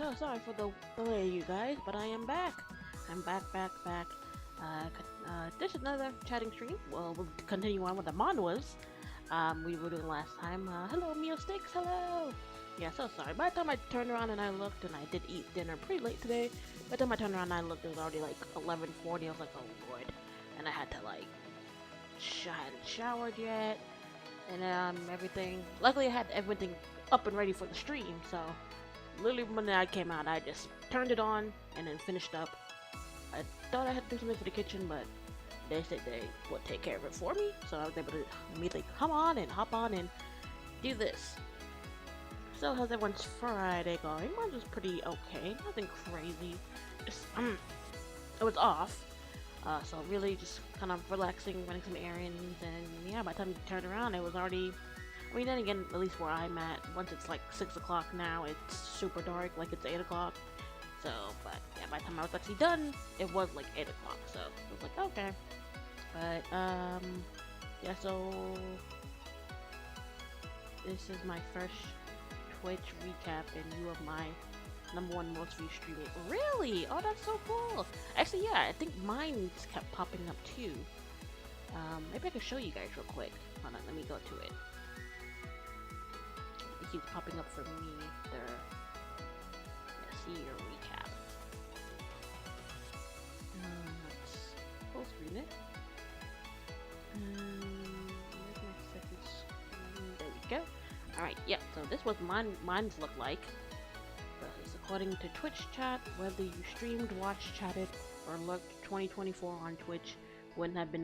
so sorry for the delay, you guys, but I am back. I'm back. This is another chatting stream. Well, we'll continue on with the manhwas we were doing last time. Hello, meal sticks, hello! Yeah, so sorry. By the time I turned around and I looked, and I did eat dinner pretty late today, by the time I turned around and I looked, it was already like 11:40. I was like, oh lord. And I had to like, I hadn't showered yet, and everything. Luckily, I had everything up and ready for the stream, so literally when I came out, I just turned it on and then finished up. I thought I had to do something for the kitchen, but they said they would take care of it for me, so I was able to immediately come on and hop on and do this. So how's everyone's Friday going? Mine was pretty okay, nothing crazy. Just it was off, so really just kind of relaxing, running some errands, and yeah, by the time you turned around, it was already. I mean, then again, at least where I'm at, once it's like 6 o'clock now, it's super dark, like it's 8 o'clock. So, but yeah, by the time I was actually done, it was like 8 o'clock, so I was like, okay. But, yeah, so this is my first Twitch recap in lieu of my #1 most viewed streaming. Really? Oh, that's so cool. Actually, yeah, I think mine just kept popping up too. Maybe I can show you guys real quick. Hold on, let me go to it. It keeps popping up for me. There. See your recap. Let's full screen it. Where's my second screen? There we go. Alright, yeah, so this was mine's look like. It's according to Twitch chat, whether you streamed, watched, chatted, or lurked 2024 on Twitch wouldn't have been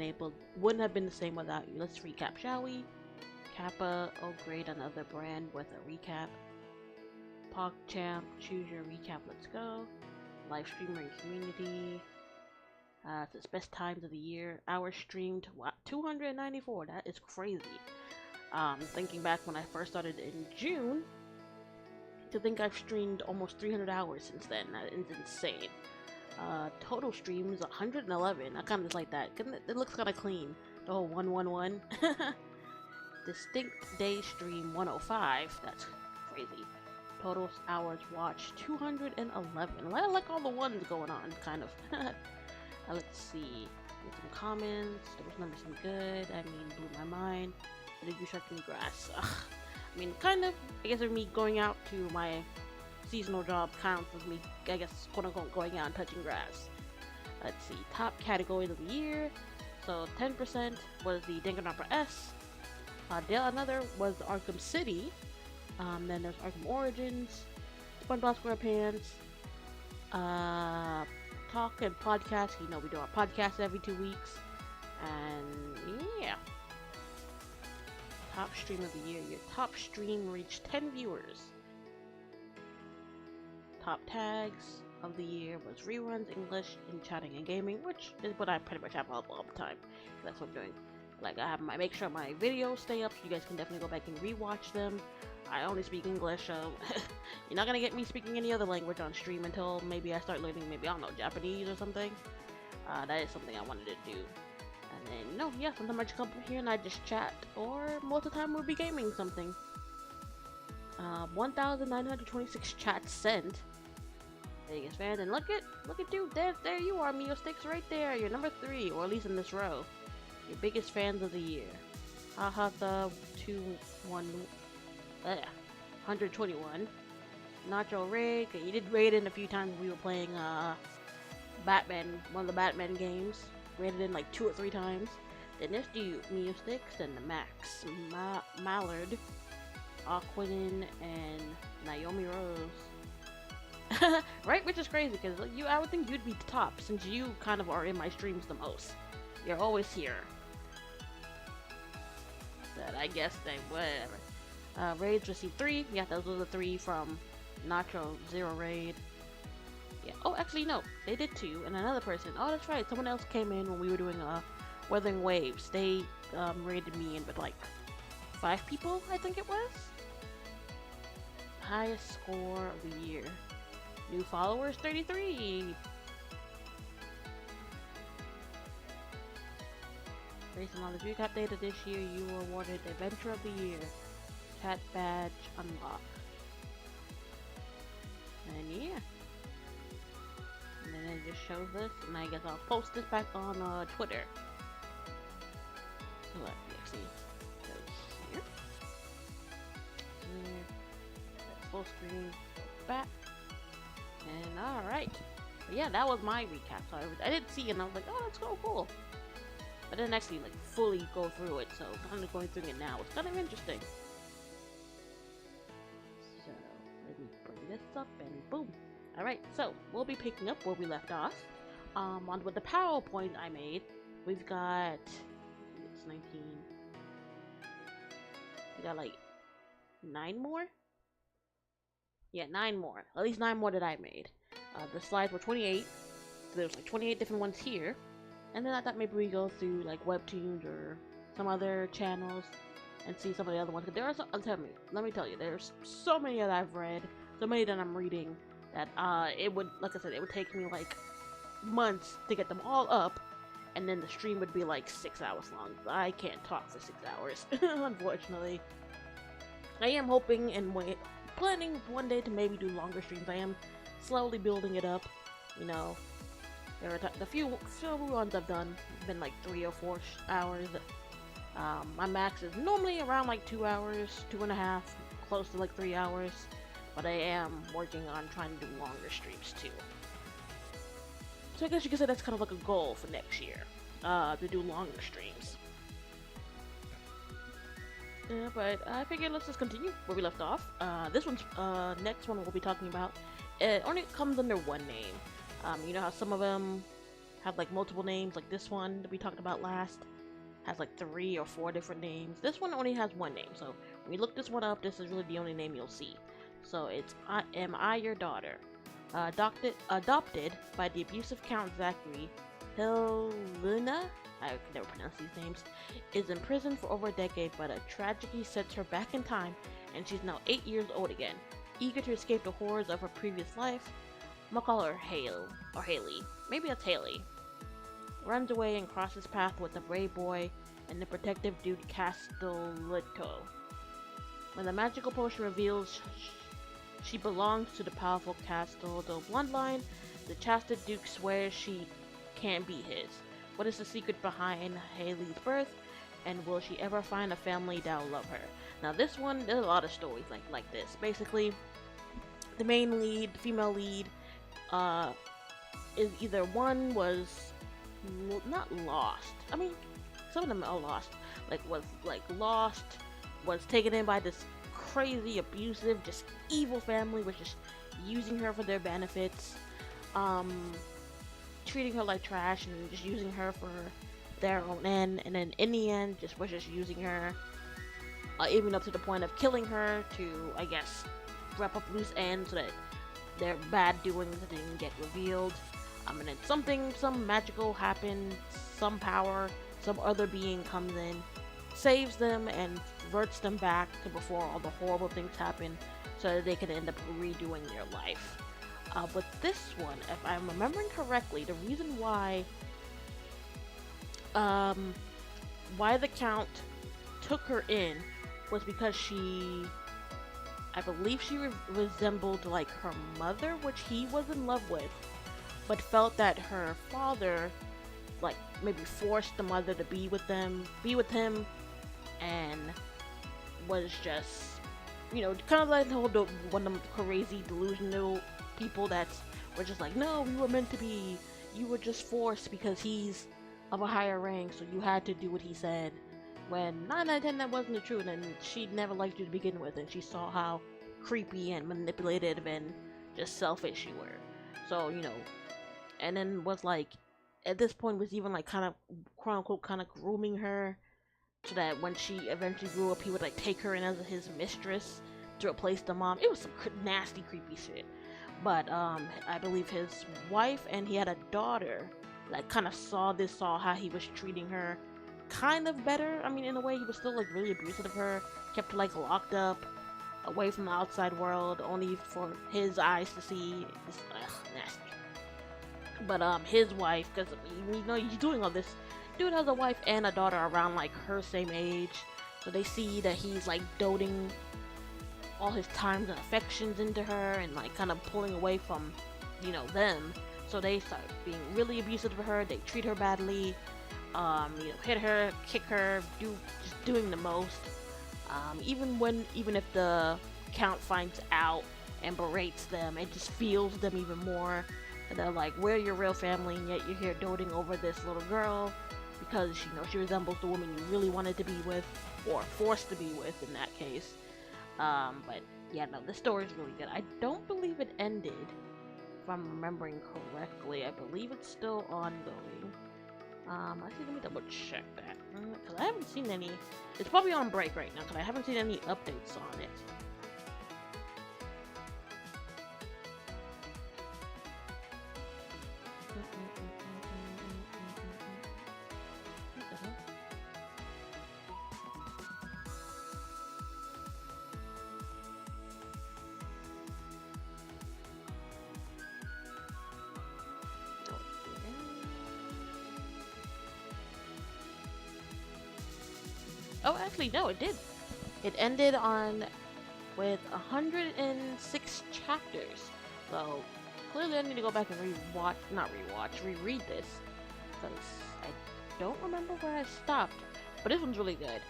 the same without you. Let's recap, shall we? Kappa, oh great, another brand with a recap. PogChamp, choose your recap, let's go. Live streamer and community. It's its best times of the year. Hours streamed, what, 294, that is crazy. Thinking back when I first started in June, to think I've streamed almost 300 hours since then, that is insane. Total streams, 111, I kinda like that, it looks kinda clean. The whole 111. Distinct day stream, 105, that's crazy. Total hours watched 211. I like all the ones going on, kind of. Let's see. Get some comments. Those numbers seem good. I mean, blew my mind. Did you shark in the grass? Ugh. I mean, kind of. I guess of me going out to my seasonal job counts as me, I guess, quote unquote, going out and touching grass. Let's see. Top categories of the year. So 10% was the Danganronpa S. Another was Arkham City. Then there's Arkham Origins, SpongeBob SquarePants, Talk and Podcast. You know we do our podcast every 2 weeks. And yeah. Top stream of the year. Your top stream reached 10 viewers. Top tags of the year was reruns, English, and chatting and gaming, which is what I pretty much have all the time. That's what I'm doing. Like I make sure my videos stay up so you guys can definitely go back and rewatch them. I only speak English, so you're not gonna get me speaking any other language on stream until maybe I start learning, maybe, I don't know, Japanese or something. That is something I wanted to do. And then, no, yeah, sometimes I just come here and I just chat, or most of the time we'll be gaming something. 1,926 chats sent. Biggest fan, and look at dude, there you are, Mio Sticks, right there. You're number 3, or at least in this row. Your biggest fans of the year. Haha, the 121. Nacho Raid. You did raid in a few times when we were playing Batman, one of the Batman games. Raided in like 2 or 3 times. Then this dude, Mio Sticks, and the Max, Mallard, Aquilin, and Naomi Rose. Right, which is crazy because I would think you'd be the top since you kind of are in my streams the most. You're always here. But I guess they whatever. Raids received 3. Yeah, those were the 3 from Nacho Zero Raid. Yeah. Oh, actually no, they did 2, and another person. Oh, that's right. Someone else came in when we were doing Weathering Waves. They raided me in with like 5 people, I think it was. Highest score of the year. New followers, 33. Based on the recap data this year, you were awarded Adventure of the Year. Chat badge unlock. And yeah. And then it just shows this, and I guess I'll post this back on Twitter. So let me see. Go here. Full screen. Back. And alright. Yeah, that was my recap. So I did see it, and I was like, oh, that's so cool. But then actually, like, fully go through it. So kind of going through it now. It's kind of interesting. So let me bring this up, and boom. Alright, so we'll be picking up where we left off. On with the PowerPoint I made, we've got it's 19. We got like 9 more. Yeah, 9 more. At least 9 more that I made. The slides were 28. So there's like 28 different ones here. And then I thought maybe we go through like webtoons or some other channels and see some of the other ones. But there are some. Let me tell you, there's so many that I've read, so many that I'm reading, that it would, like I said, it would take me like months to get them all up, and then the stream would be like 6 hours long. I can't talk for 6 hours, unfortunately. I am hoping and planning one day to maybe do longer streams. I am slowly building it up, you know. There are the few ones I've done have been like 3 or 4 hours. My max is normally around like 2 hours, 2.5, close to like 3 hours. But I am working on trying to do longer streams too. So I guess you could say that's kind of like a goal for next year, to do longer streams. Yeah, but I figured let's just continue where we left off. This one's, next one we'll be talking about, it only comes under one name. You know how some of them have like multiple names, like this one that we talked about last has like 3 or 4 different names. This one only has one name, so when you look this one up, this is really the only name you'll see. So it's Am I Your Daughter? Adopted by the abusive Count Zachary, Helena, I can never pronounce these names, is in prison for over a decade, but a tragedy sets her back in time, and she's now 8 years old again. Eager to escape the horrors of her previous life, I'm gonna call her Haley. Maybe that's Haley. Runs away and crosses paths with the brave boy and the protective dude Castelletto. When the magical potion reveals she belongs to the powerful Castelletto bloodline, the Chastity Duke swears she can't be his. What is the secret behind Haley's birth, and will she ever find a family that'll love her? Now this one, there's a lot of stories like this. Basically, the main lead, the female lead, is either one was not lost. I mean, some of them are lost. Was lost, was taken in by this crazy, abusive, just evil family, was just using her for their benefits, treating her like trash and just using her for their own end, and then in the end was just using her, even up to the point of killing her to, I guess, wrap up loose ends so that their bad doings didn't get revealed. And then some magical happens, some power, some other being comes in, saves them, and reverts them back to before all the horrible things happen, so that they can end up redoing their life. With this one, if I'm remembering correctly, the reason why the Count took her in was because I believe she resembled like her mother, which he was in love with, but felt that her father like maybe forced the mother to be with him, and was just, you know, kind of like one of them crazy delusional people were just like, no, we were meant to be, you were just forced because he's of a higher rank, so you had to do what he said. When 9 out of 10 that wasn't the truth, and she never liked you to begin with, and she saw how creepy and manipulative and just selfish you were. So, you know, and then was like, at this point was even like kind of, quote unquote, kind of grooming her, so that when she eventually grew up, he would like take her in as his mistress to replace the mom. It was some nasty, creepy shit. But I believe his wife, and he had a daughter, like kind of saw how he was treating her kind of better. I mean, in a way, he was still like really abusive of her, kept her like locked up, away from the outside world, only for his eyes to see. It's nasty. But his wife, because you know he's doing all this, dude has a wife and a daughter around like her same age, so they see that he's like doting all his times and affections into her and like kind of pulling away from, them. So they start being really abusive of her. They treat her badly, hit her, kick her, just doing the most. Even if the count finds out and berates them, it just fuels them even more. And they're like, "We're your real family, and yet you're here doting over this little girl because she resembles the woman you really wanted to be with, or forced to be with in that case." But yeah, no, this story is really good. I don't believe it ended, if I'm remembering correctly. I believe it's still ongoing. Actually, let me double check that because I haven't seen any. It's probably on break right now because I haven't seen any updates on it. What the hell? Oh, actually, no, it did. It ended on with 106 chapters. So clearly, I need to go back and reread this because I don't remember where I stopped. But this one's really good.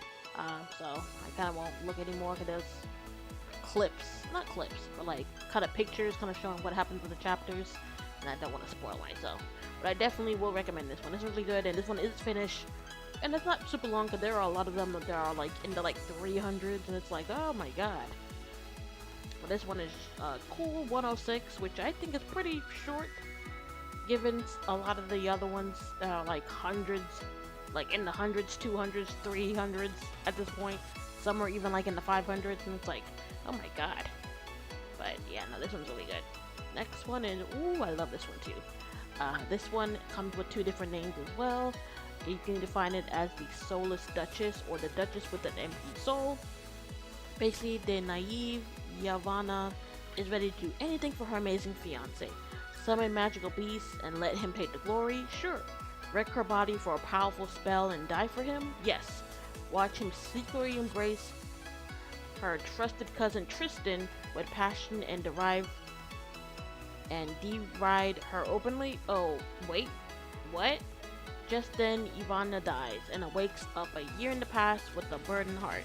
So I kind of won't look anymore because there's not clips, but like kind of pictures, kind of showing what happens in the chapters, and I don't want to spoil myself. But I definitely will recommend this one. It's really good, and this one is finished. And it's not super long because there are a lot of them that are like in the like 300s, and it's like, oh my god. But this one is cool 106, which I think is pretty short, given a lot of the other ones that are like hundreds, like in the hundreds, 200s, 300s at this point. Some are even like in the 500s, and it's like, oh my god. But yeah, no, this one's really good. Next one is, ooh, I love this one too. This one comes with two different names as well. You can define it as the Soulless Duchess or the Duchess with an empty soul. Basically, the naive Yavanna is ready to do anything for her amazing fiance. Summon magical beasts and let him take the glory? Sure. Wreck her body for a powerful spell and die for him? Yes. Watch him secretly embrace her trusted cousin Tristan with passion and deride her openly? Oh, wait, what? Just then, Ivana dies and awakes up a year in the past with a burdened heart.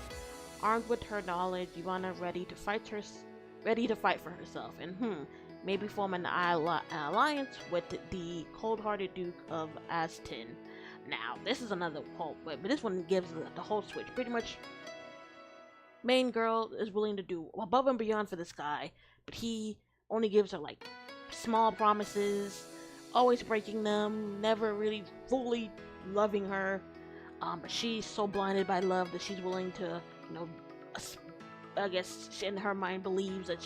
Armed with her knowledge, Ivana ready to fight for herself, and maybe form an alliance with the cold-hearted Duke of Aztin. Now, this is another whole, but this one gives the whole switch. Pretty much, main girl is willing to do above and beyond for this guy, but he only gives her like small promises, always breaking them, never really fully loving her. But she's so blinded by love that she's willing to, I guess in her mind believes that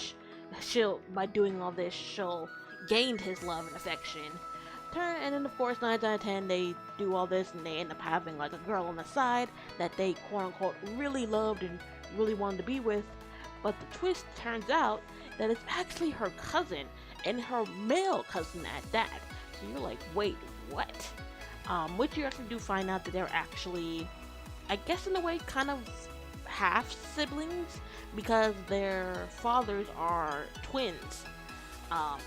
she'll, by doing all this, she'll gain his love and affection. And then of course 9 out of 10 they do all this and they end up having like a girl on the side that they quote unquote really loved and really wanted to be with. But the twist turns out that it's actually her cousin, and her male cousin at that. So you're like, wait, what? Which you actually do find out that they're actually, I guess in a way, kind of half siblings because their fathers are twins.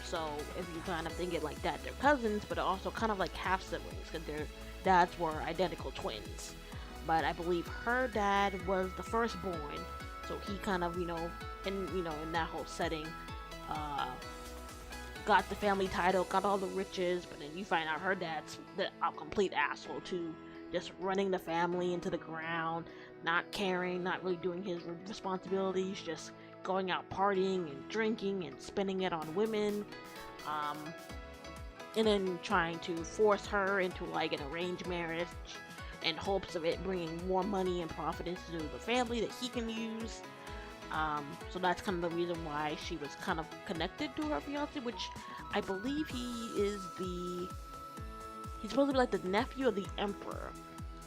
So if you kind of think it like that, they're cousins, but also kind of like half siblings because their dads were identical twins. But I believe her dad was the firstborn, so he kind of, in that whole setting, got the family title, got all the riches, but then you find out her dad's a complete asshole too, just running the family into the ground, not caring, not really doing his responsibilities, just going out partying and drinking and spending it on women, and then trying to force her into like an arranged marriage in hopes of it bringing more money and profit into the family that he can use. So that's kind of the reason why she was kind of connected to her fiance, which I believe he's supposed to be like the nephew of the emperor.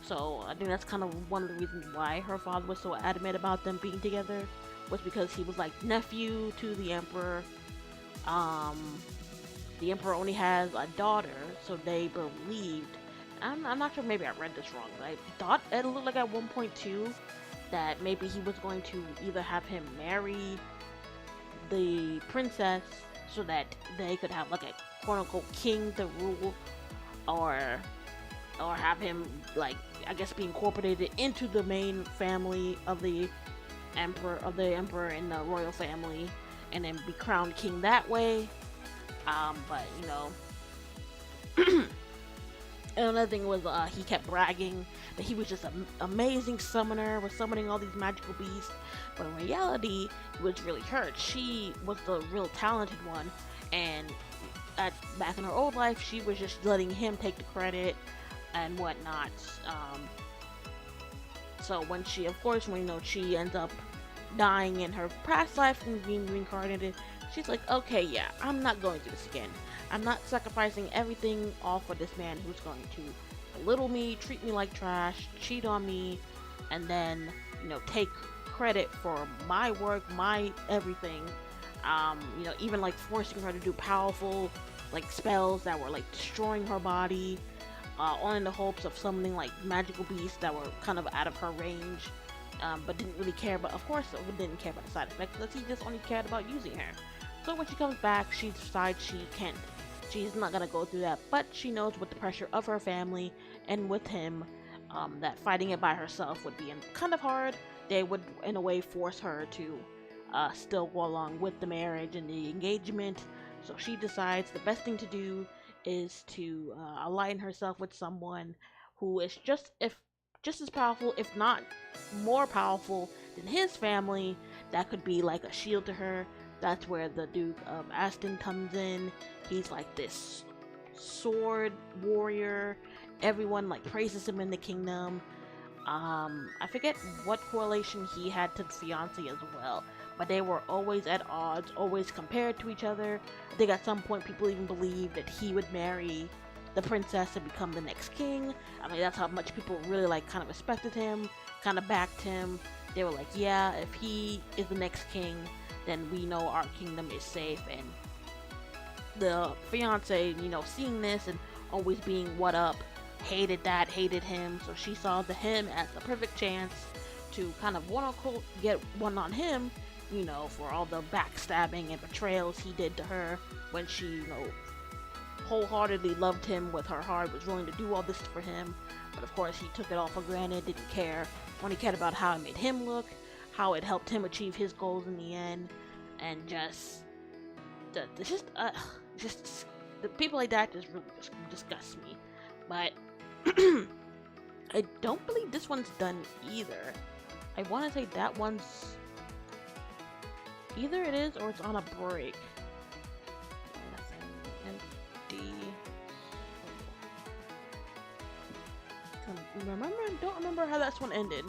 So I think that's kind of one of the reasons why her father was so adamant about them being together, was because he was like nephew to the emperor. The emperor only has a daughter, so they believed. I'm not sure, maybe I read this wrong, but I thought it looked like at 1.2 that maybe he was going to either have him marry the princess so that they could have like a quote unquote king to rule, or have him, like, I guess, be incorporated into the main family of the emperor and the royal family, and then be crowned king that way. But and another thing was, he kept bragging that he was just an amazing summoner, was summoning all these magical beasts. But in reality, he was really hurt. She was the real talented one, and back in her old life, she was just letting him take the credit and whatnot. So when she, of course, when she ends up dying in her past life and being reincarnated, she's like, okay, yeah, I'm not going through this again. I'm not sacrificing everything all for this man who's going to belittle me, treat me like trash, cheat on me, and then, take credit for my work, my everything. Even like forcing her to do powerful like spells that were like destroying her body, all in the hopes of summoning like magical beasts that were kind of out of her range, but didn't really care. But of course, didn't care about the side effects because he just only cared about using her. So when she comes back, she decides she's not gonna go through that, but she knows with the pressure of her family and with him, that fighting it by herself would be kind of hard. They would, in a way, force her to still go along with the marriage and the engagement. So she decides the best thing to do is to align herself with someone who is just as powerful, if not more powerful than his family. That could be like a shield to her. That's where the Duke of Aston comes in. He's like this sword warrior. Everyone like praises him in the kingdom. I forget what correlation he had to the fiance as well, but they were always at odds, always compared to each other. I think at some point people even believed that he would marry the princess and become the next king. I mean, that's how much people really like kind of respected him, kind of backed him. They were like, yeah, if he is the next king, then we know our kingdom is safe. And the fiance, seeing this and always being what up, hated him. So she saw him as the perfect chance to kind of get one on him, for all the backstabbing and betrayals he did to her when she, wholeheartedly loved him with her heart, was willing to do all this for him. But of course, he took it all for granted, didn't care. Only cared about how it made him look, how it helped him achieve his goals in the end, and just the people like that just really disgust me. But I don't believe this one's done either. I want to say that one's either it is or it's on a break. Empty. Don't remember how this one ended.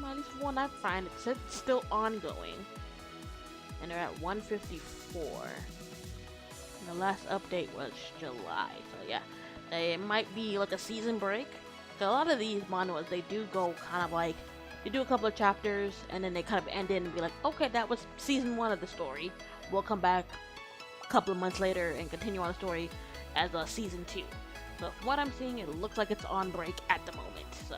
At least one I find, it said it's still ongoing. And they're at 154. And the last update was July. So yeah, it might be like a season break. So a lot of these manhwas, they do go kind of like, they do a couple of chapters and then they kind of end it and be like, okay, that was season 1 of the story. We'll come back a couple of months later and continue on the story as a season 2. So from what I'm seeing, it looks like it's on break at the moment. So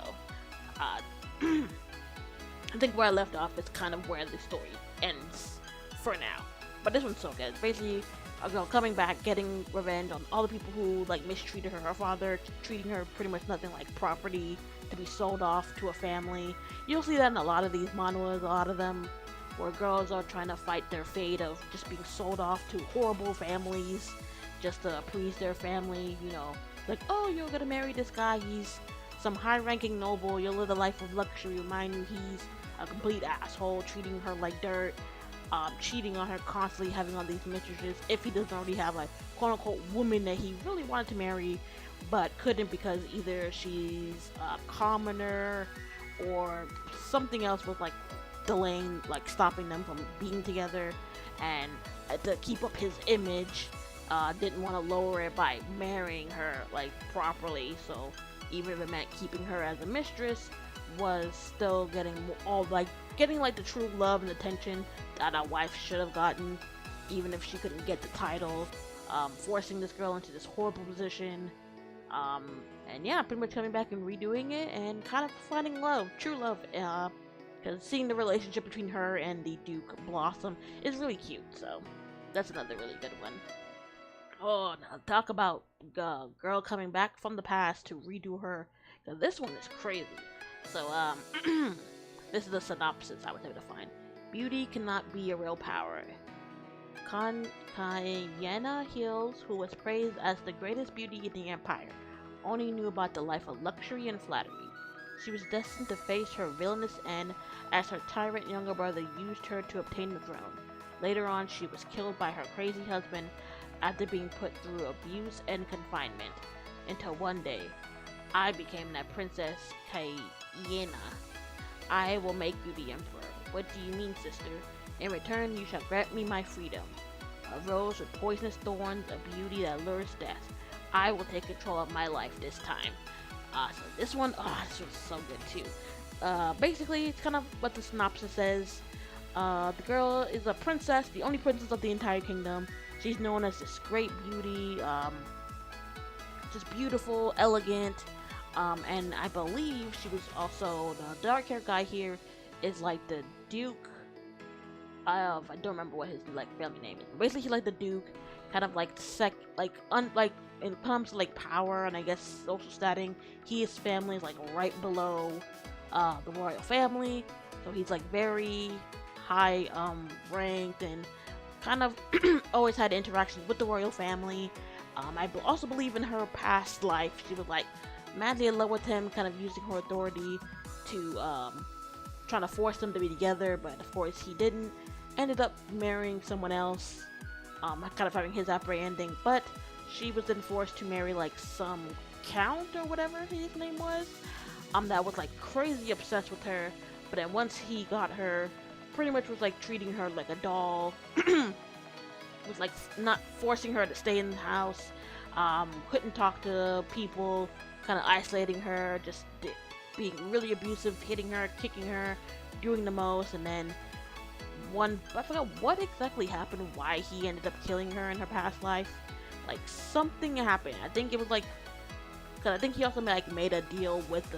I think where I left off is kind of where the story ends for now. But this one's so good. It's basically a girl coming back, getting revenge on all the people who like mistreated her. Her father treating her pretty much nothing like property to be sold off to a family. You'll see that in a lot of these manhwas, a lot of them, where girls are trying to fight their fate of just being sold off to horrible families just to please their family. Like, oh, you're gonna marry this guy, he's some high-ranking noble, you'll live a life of luxury. Remind you, he's a complete asshole, treating her like dirt, cheating on her constantly, having all these mistresses. If he doesn't already have like quote-unquote woman that he really wanted to marry, but couldn't because either she's a commoner or something else was like delaying, like stopping them from being together, and to keep up his image, didn't want to lower it by marrying her like properly. So even if it meant keeping her as a mistress, was still getting the true love and attention that a wife should have gotten, even if she couldn't get the title. forcing this girl into this horrible position. And yeah, pretty much coming back and redoing it and kind of finding love, true love. Because seeing the relationship between her and the Duke blossom is really cute. So that's another really good one. Oh, now talk about girl coming back from the past to redo her. 'Cause this one is crazy. So this is the synopsis I was able to find. Beauty cannot be a real power. Kayena Hills, who was praised as the greatest beauty in the empire, only knew about the life of luxury and flattery. She was destined to face her villainous end as her tyrant younger brother used her to obtain the throne. Later on, she was killed by her crazy husband after being put through abuse and confinement. Until one day, I became that Princess Kayena. I will make you the emperor. What do you mean, sister? In return, you shall grant me my freedom. A rose with poisonous thorns, a beauty that lures death. I will take control of my life this time. So this one, this was so good too. Basically, it's kind of what the synopsis says. The girl is a princess, the only princess of the entire kingdom. She's known as this great beauty, just beautiful, elegant, and I believe she was also, the dark hair guy here is like the Duke. I don't remember what his like family name is. Basically, he's like the Duke, kind of like like in comes to like power and I guess social status. His family is like right below the royal family, so he's like very high ranked and kind of always had interactions with the royal family. I also believe in her past life she was like madly in love with him, kind of using her authority to trying to force them to be together, but of course he didn't. Ended up marrying someone else, kind of having his happy ending, but she was then forced to marry like some count or whatever his name was, that was like crazy obsessed with her, but then once he got her, pretty much was like treating her like a doll, was like not forcing her to stay in the house, couldn't talk to people, kind of isolating her, just being really abusive, hitting her, kicking her, doing the most, and then I forgot what exactly happened, why he ended up killing her in her past life. Like something happened. I think it was like, cause I think he also made a deal with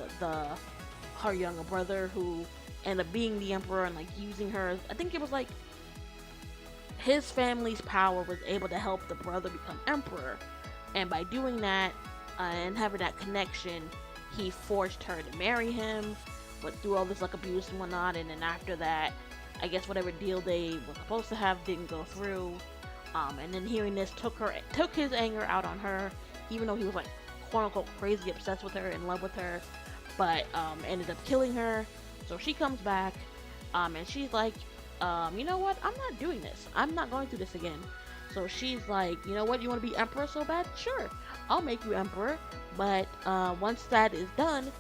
her younger brother who ended up being the emperor and like using her. I think it was like his family's power was able to help the brother become emperor, and by doing that and having that connection, he forced her to marry him, but through all this like abuse and whatnot. And then after that, I guess whatever deal they were supposed to have didn't go through. And then hearing this took his anger out on her, even though he was like quote unquote crazy obsessed with her, in love with her, but ended up killing her. So she comes back, and she's like, you know what? I'm not doing this. I'm not going through this again. So she's like, you know what? You want to be emperor so bad? Sure, I'll make you emperor. But once that is done,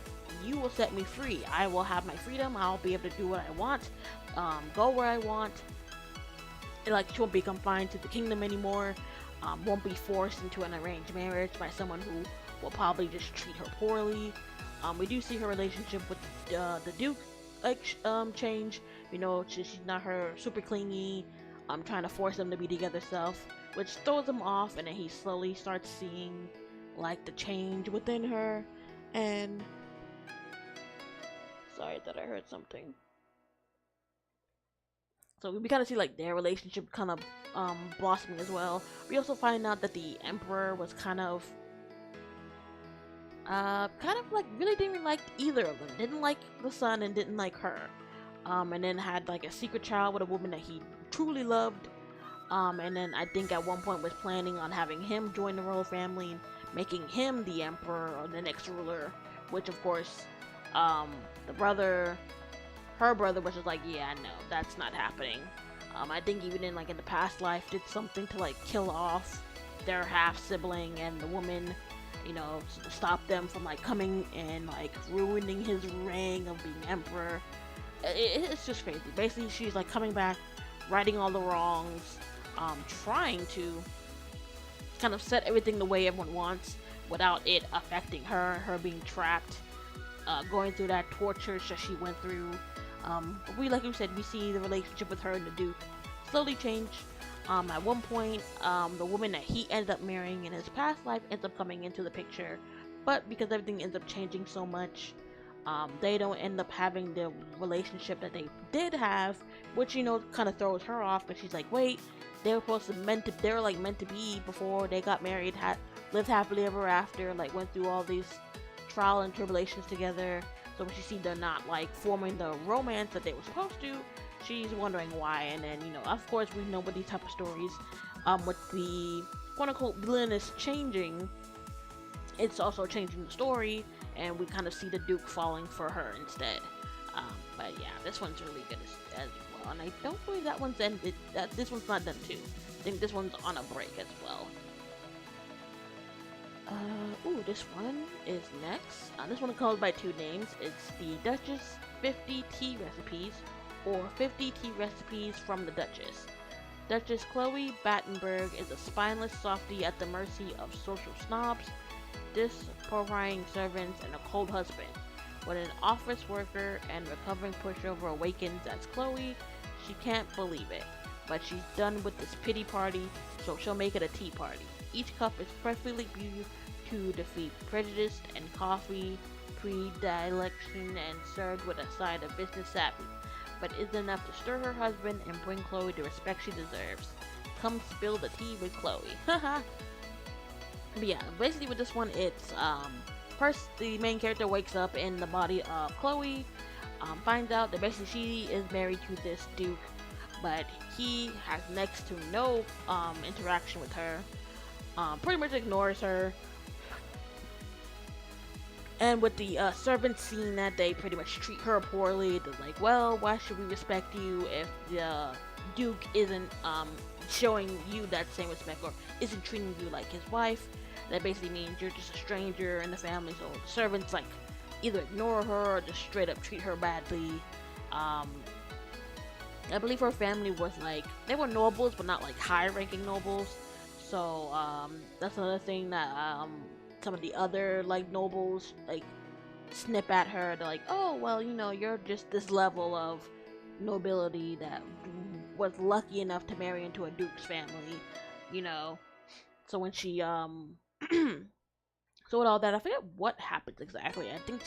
you will set me free. I will have my freedom. I'll be able to do what I want, go where I want. Like, she won't be confined to the kingdom anymore. Won't be forced into an arranged marriage by someone who will probably just treat her poorly. We do see her relationship with the Duke change. You know, she's not her super clingy, trying to force them to be together self, which throws him off, and then he slowly starts seeing like the change within her. And sorry, I thought I heard something. So we kind of see like their relationship kind of blossoming as well. We also find out that the emperor was kind of like really didn't like either of them. Didn't like the son and didn't like her. And then had like a secret child with a woman that he truly loved. And then I think at one point was planning on having him join the royal family and making him the emperor or the next ruler. Which of course, her brother was just like, yeah, no, that's not happening. I think even in the past life did something to like kill off their half sibling and the woman, you know, to stop them from like coming and like ruining his reign of being emperor. It's just crazy. Basically, she's like coming back, righting all the wrongs, trying to kind of set everything the way everyone wants without it affecting her being trapped, going through that torture that she went through. But like we said, we see the relationship with her and the Duke slowly change. At one point, the woman that he ended up marrying in his past life ends up coming into the picture, but because everything ends up changing so much, they don't end up having the relationship that they did have, which kind of throws her off. But she's like, wait, they were like meant to be before they got married, lived happily ever after, like went through all these trial and tribulations together. So when she sees they're not like forming the romance that they were supposed to, she's wondering why. And then of course, we know with these type of stories, with the quote unquote villainous changing, it's also changing the story, and we kind of see the Duke falling for her instead. But yeah, this one's really good as well, and I don't believe that one's ended. This one's not done too. I think this one's on a break as well. Ooh, this one is next. This one calls by two names. It's the Duchess 50 Tea Recipes, or 50 Tea Recipes from the Duchess. Duchess Chloe Battenberg is a spineless softie at the mercy of social snobs, disappointing servants, and a cold husband. When an office worker and recovering pushover awakens as Chloe, she can't believe it. But she's done with this pity party, so she'll make it a tea party. Each cup is perfectly brewed to defeat prejudice and coffee predilection, and served with a side of business savvy, but is enough to stir her husband and bring Chloe the respect she deserves. Come spill the tea with Chloe. Haha. But yeah, basically with this one, it's first the main character wakes up in the body of Chloe, finds out that basically she is married to this Duke, but he has next to no interaction with her, pretty much ignores her. And with the servants seeing that, they pretty much treat her poorly. They're like, well, why should we respect you if the Duke isn't showing you that same respect, or isn't treating you like his wife? That basically means you're just a stranger in the family. So the servants like either ignore her or just straight up treat her badly. I believe her family was like, they were nobles, but not like high ranking nobles. So that's another thing that some of the other like nobles like snip at her. They're like, oh well, you're just this level of nobility that was lucky enough to marry into a duke's family. So when she so with all that, I forget what happens exactly. I think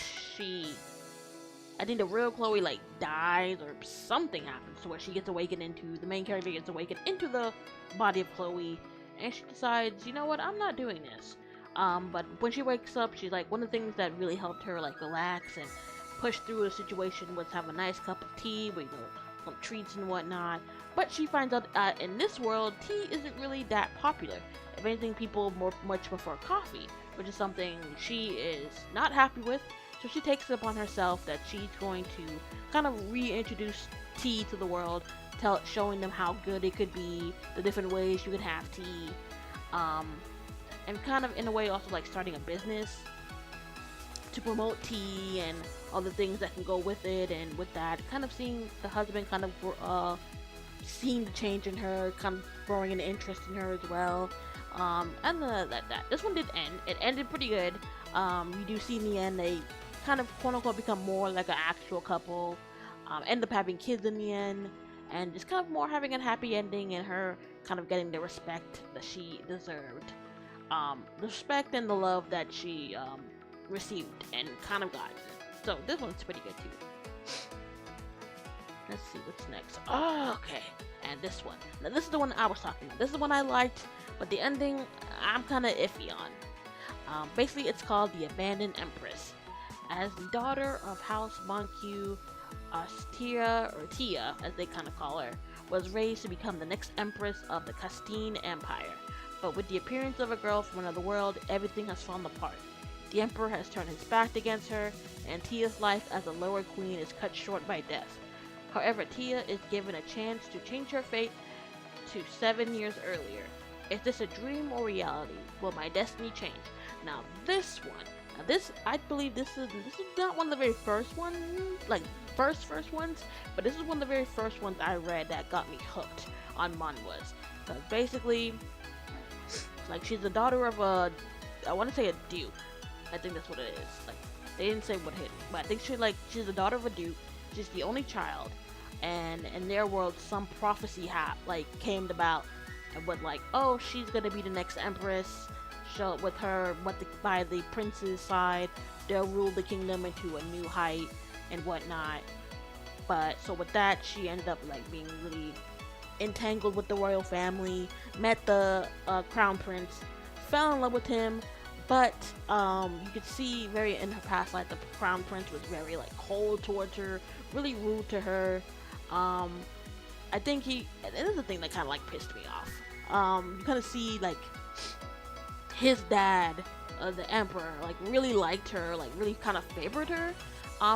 the real Chloe like dies, or something happens to where she gets awakened into, the main character gets awakened into the body of Chloe, and she decides, you know what, I'm not doing this. But when she wakes up, she's like, one of the things that really helped her like relax and push through the situation was have a nice cup of tea with some treats and whatnot. But she finds out in this world, tea isn't really that popular. If anything, people much prefer coffee, which is something she is not happy with. So she takes it upon herself that she's going to kind of reintroduce tea to the world, showing them how good it could be, the different ways you can have tea, and kind of in a way also like starting a business to promote tea and all the things that can go with it. And with that, kind of seeing the husband kind of seeing the change in her, kind of growing an interest in her as well. And that this one did end. It ended pretty good. You do see in the end they kind of quote unquote become more like an actual couple, end up having kids in the end, and just kind of more having a happy ending, and her kind of getting the respect that she deserved, the respect and the love that she received and kind of gotten. So this one's pretty good too. Let's see what's next. Oh, okay. And this one. Now this is the one I was talking about. This is the one I liked, but the ending I'm kind of iffy on. Basically, it's called The Abandoned Empress. As the daughter of House Monque, Tia, or Tia, as they kind of call her, was raised to become the next empress of the Castine Empire. But with the appearance of a girl from another world, everything has fallen apart. The emperor has turned his back against her, and Tia's life as a lower queen is cut short by death. However, Tia is given a chance to change her fate to 7 years earlier. Is this a dream or reality? Will my destiny change? Now this one, I believe this is not one of the very first ones, like first ones, but this is one of the very first ones I read that got me hooked on manhwas. Because basically, like, she's the daughter of I want to say a duke. I think that's what it is. Like, they didn't say what hit, but I think she's the daughter of a duke. She's the only child, and in their world, some prophecy came about with like, oh, she's gonna be the next empress. Show with her, by the prince's side, they'll rule the kingdom into a new height and whatnot. But so with that, she ended up like being really entangled with the royal family. Met the crown prince, fell in love with him, but you could see very in her past life the crown prince was very like cold towards her, really rude to her. Um, I think and this is the thing that kind of like pissed me off. You kind of see like his dad, the emperor, like really liked her, like really kind of favored her.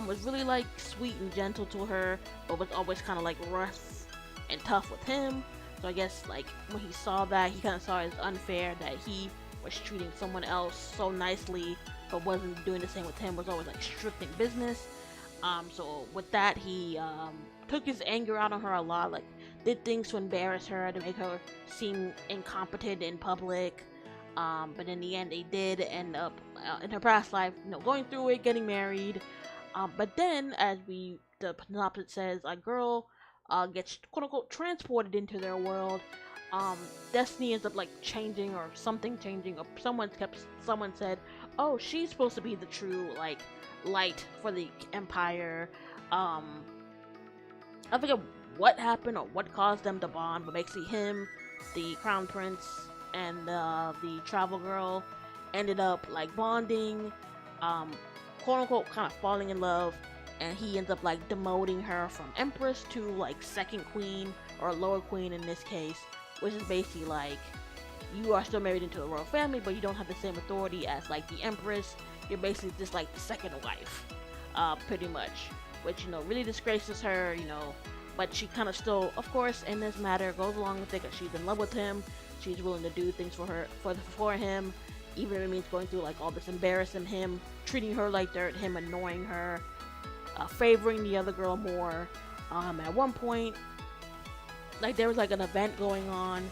Was really like sweet and gentle to her, but was always kind of like rough and tough with him. So I guess like when he saw that, he kind of saw it as unfair that he was treating someone else so nicely, but wasn't doing the same with him. Was always like restricting business. So with that, he took his anger out on her a lot. Like did things to embarrass her, to make her seem incompetent in public. But in the end, they did end up in her past life, going through it, getting married. But then, as the synopsis says, a girl gets quote unquote transported into their world. Destiny ends up like changing, or something changing, or someone said, "Oh, she's supposed to be the true like light for the empire." I forget what happened or what caused them to bond, but basically him, the crown prince, and the travel girl ended up like bonding, um, quote unquote, kind of falling in love, and he ends up like demoting her from empress to like second queen, or lower queen in this case, which is basically like you are still married into the royal family, but you don't have the same authority as like the empress. You're basically just like the second wife, pretty much, which really disgraces her, but she kind of still, of course, in this matter goes along with it because she's in love with him. She's willing to do things for him, even if it means going through like all this embarrassing him, treating her like dirt, him annoying her, favoring the other girl more. At one point, like there was like an event going on,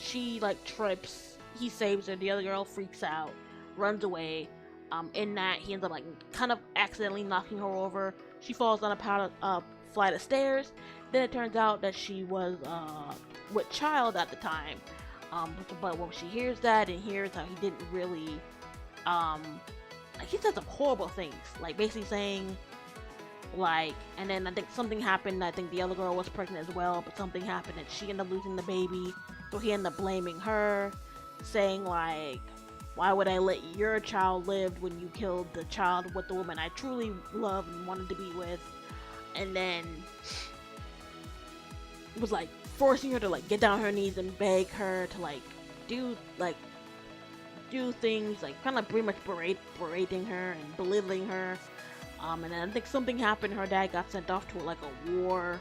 she like trips, he saves her, the other girl freaks out, runs away. In that, he ends up like kind of accidentally knocking her over. She falls down a flight of stairs. Then it turns out that she was with child at the time. But when she hears that and hears how he didn't really, like he said some horrible things, like basically saying, like, and then I think something happened. I think the other girl was pregnant as well, but something happened and she ended up losing the baby. So he ended up blaming her, saying like, why would I let your child live when you killed the child with the woman I truly loved and wanted to be with? And then was like forcing her to like get down on her knees and beg her to like do things, like kind of pretty much berating her and belittling her. And then I think something happened. Her dad got sent off to like a war.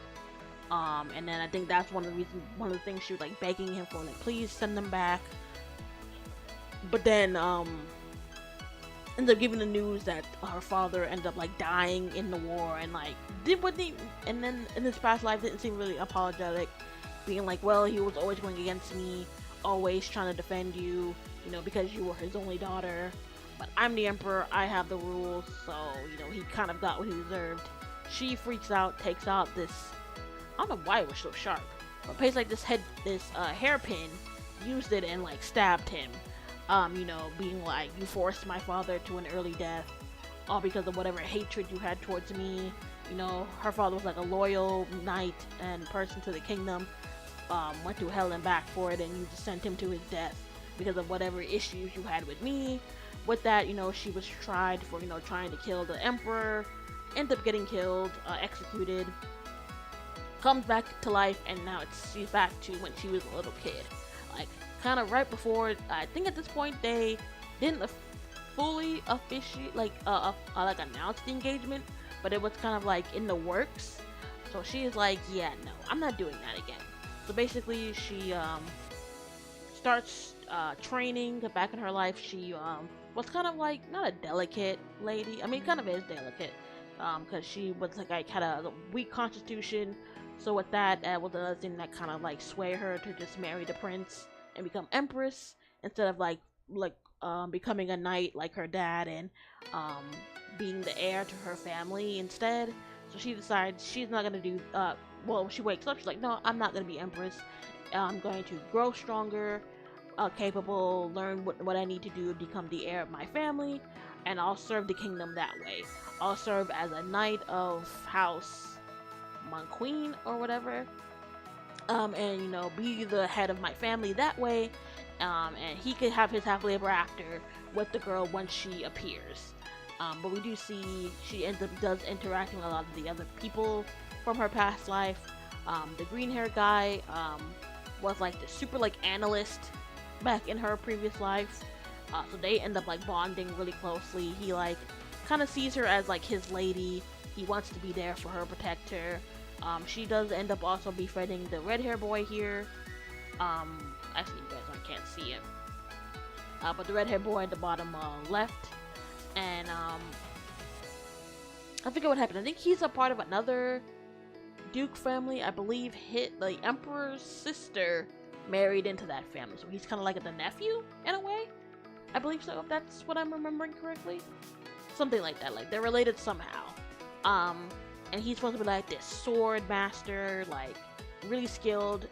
And then I think that's one of the things she was like begging him for, like, please send them back. But then ended up giving the news that her father ended up like dying in the war, and like and then in his past life didn't seem really apologetic, being like, well, he was always going against me, always trying to defend you, because you were his only daughter, but I'm the emperor, I have the rules. So he kind of got what he deserved. She freaks out, takes out this, I don't know why it was so sharp, but plays like this hairpin, used it and like stabbed him. Being like, you forced my father to an early death, all because of whatever hatred you had towards me. Her father was like a loyal knight and person to the kingdom, went through hell and back for it, and you just sent him to his death because of whatever issues you had with me. With that, she was tried for, trying to kill the emperor, ended up getting killed, executed, comes back to life, and now she's back to when she was a little kid. Like, kind of right before, I think at this point they didn't fully officially like announce the engagement, but it was kind of like in the works. So she is like, yeah, no, I'm not doing that again. So basically she starts training. Back in her life, she was kind of like not a delicate lady, I mean kind of is delicate, because she was like had a weak constitution. So with that, was another thing that kind of like sway her to just marry the prince and become empress, instead of like becoming a knight like her dad, and being the heir to her family instead. So she decides she's not gonna do. Well, she wakes up. She's like, no, I'm not gonna be empress. I'm going to grow stronger, capable, learn what I need to do to become the heir of my family, and I'll serve the kingdom that way. I'll serve as a knight of House Queen or whatever, and be the head of my family that way. And he could have his happily ever after with the girl once she appears. But we do see she does interacting with a lot of the other people from her past life. The green hair guy was like the super like analyst back in her previous life. So they end up like bonding really closely. He like kind of sees her as like his lady. He wants to be there for her, protect her. She does end up also befriending the red hair boy here. Actually, you guys can't see him. But the red hair boy at the bottom left. And I forget what happened. I think he's a part of another Duke family. I believe the Emperor's sister married into that family. So he's kind of like the nephew in a way. I believe so, if that's what I'm remembering correctly. Something like that. Like, they're related somehow. And he's supposed to be like this sword master, like really skilled.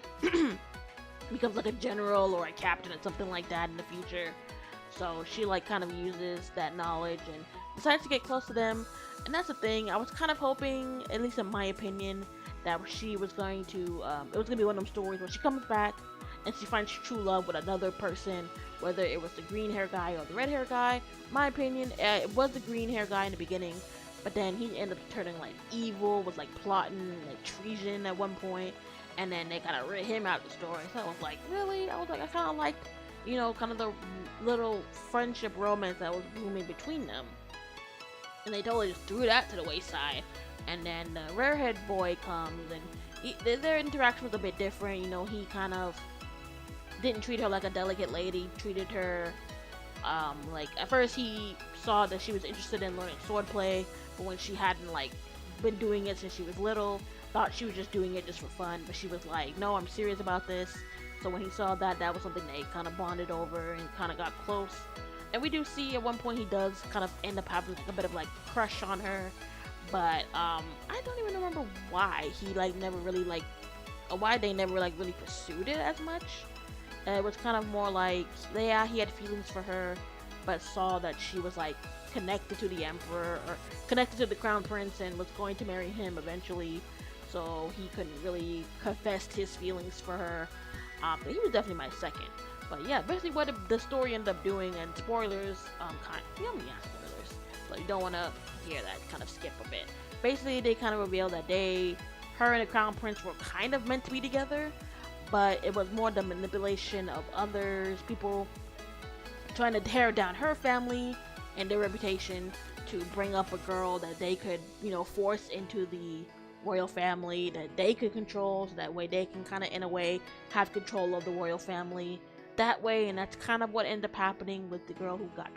Becomes like a general or a captain or something like that in the future. So she like kind of uses that knowledge and decides to get close to them. And that's the thing. I was kind of hoping, at least in my opinion, that she was going to it was gonna be one of them stories where she comes back and she finds true love with another person, whether it was the green hair guy or the red hair guy. My opinion, it was the green hair guy in the beginning, but then he ended up turning like evil, was like plotting like treason at one point, and then they kind of rid him out of the story. So I was like, really? I was like, I kind of liked, kind of the little friendship romance that was blooming between them, and they totally just threw that to the wayside. And then the rare-haired boy comes, and their interaction was a bit different. He kind of didn't treat her like a delicate lady, treated her like, at first he saw that she was interested in learning swordplay, but when she hadn't like been doing it since she was little, thought she was just doing it just for fun. But she was like, no, I'm serious about this. So when he saw that was something they kind of bonded over and kind of got close. And we do see at one point he does kind of end up having like a bit of like crush on her, but I don't even remember why he like never really like why they never like really pursued it as much. It was kind of more like, yeah, he had feelings for her, but saw that she was like connected to the emperor or connected to the crown prince and was going to marry him eventually, so he couldn't really confess his feelings for her. But he was definitely my second. But yeah, basically what the story ended up doing, and spoilers, spoilers, so you don't want to hear that, kind of skip a bit. Basically, they kind of revealed that her and the crown prince were kind of meant to be together, but it was more the manipulation of others, people trying to tear down her family and their reputation to bring up a girl that they could, force into the royal family that they could control, so that way they can kind of, in a way, have control of the royal family that way. And that's kind of what ended up happening with the girl who got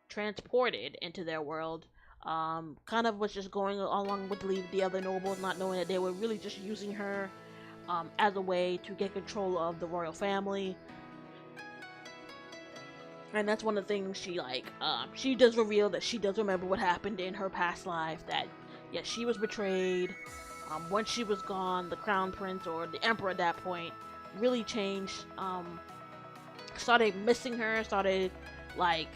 transported into their world. Kind of was just going along with the other nobles, not knowing that they were really just using her as a way to get control of the royal family. And that's one of the things she does reveal that she does remember what happened in her past life, that yes, she was betrayed. Once she was gone, the crown prince, or the emperor at that point, really changed, started missing her, started like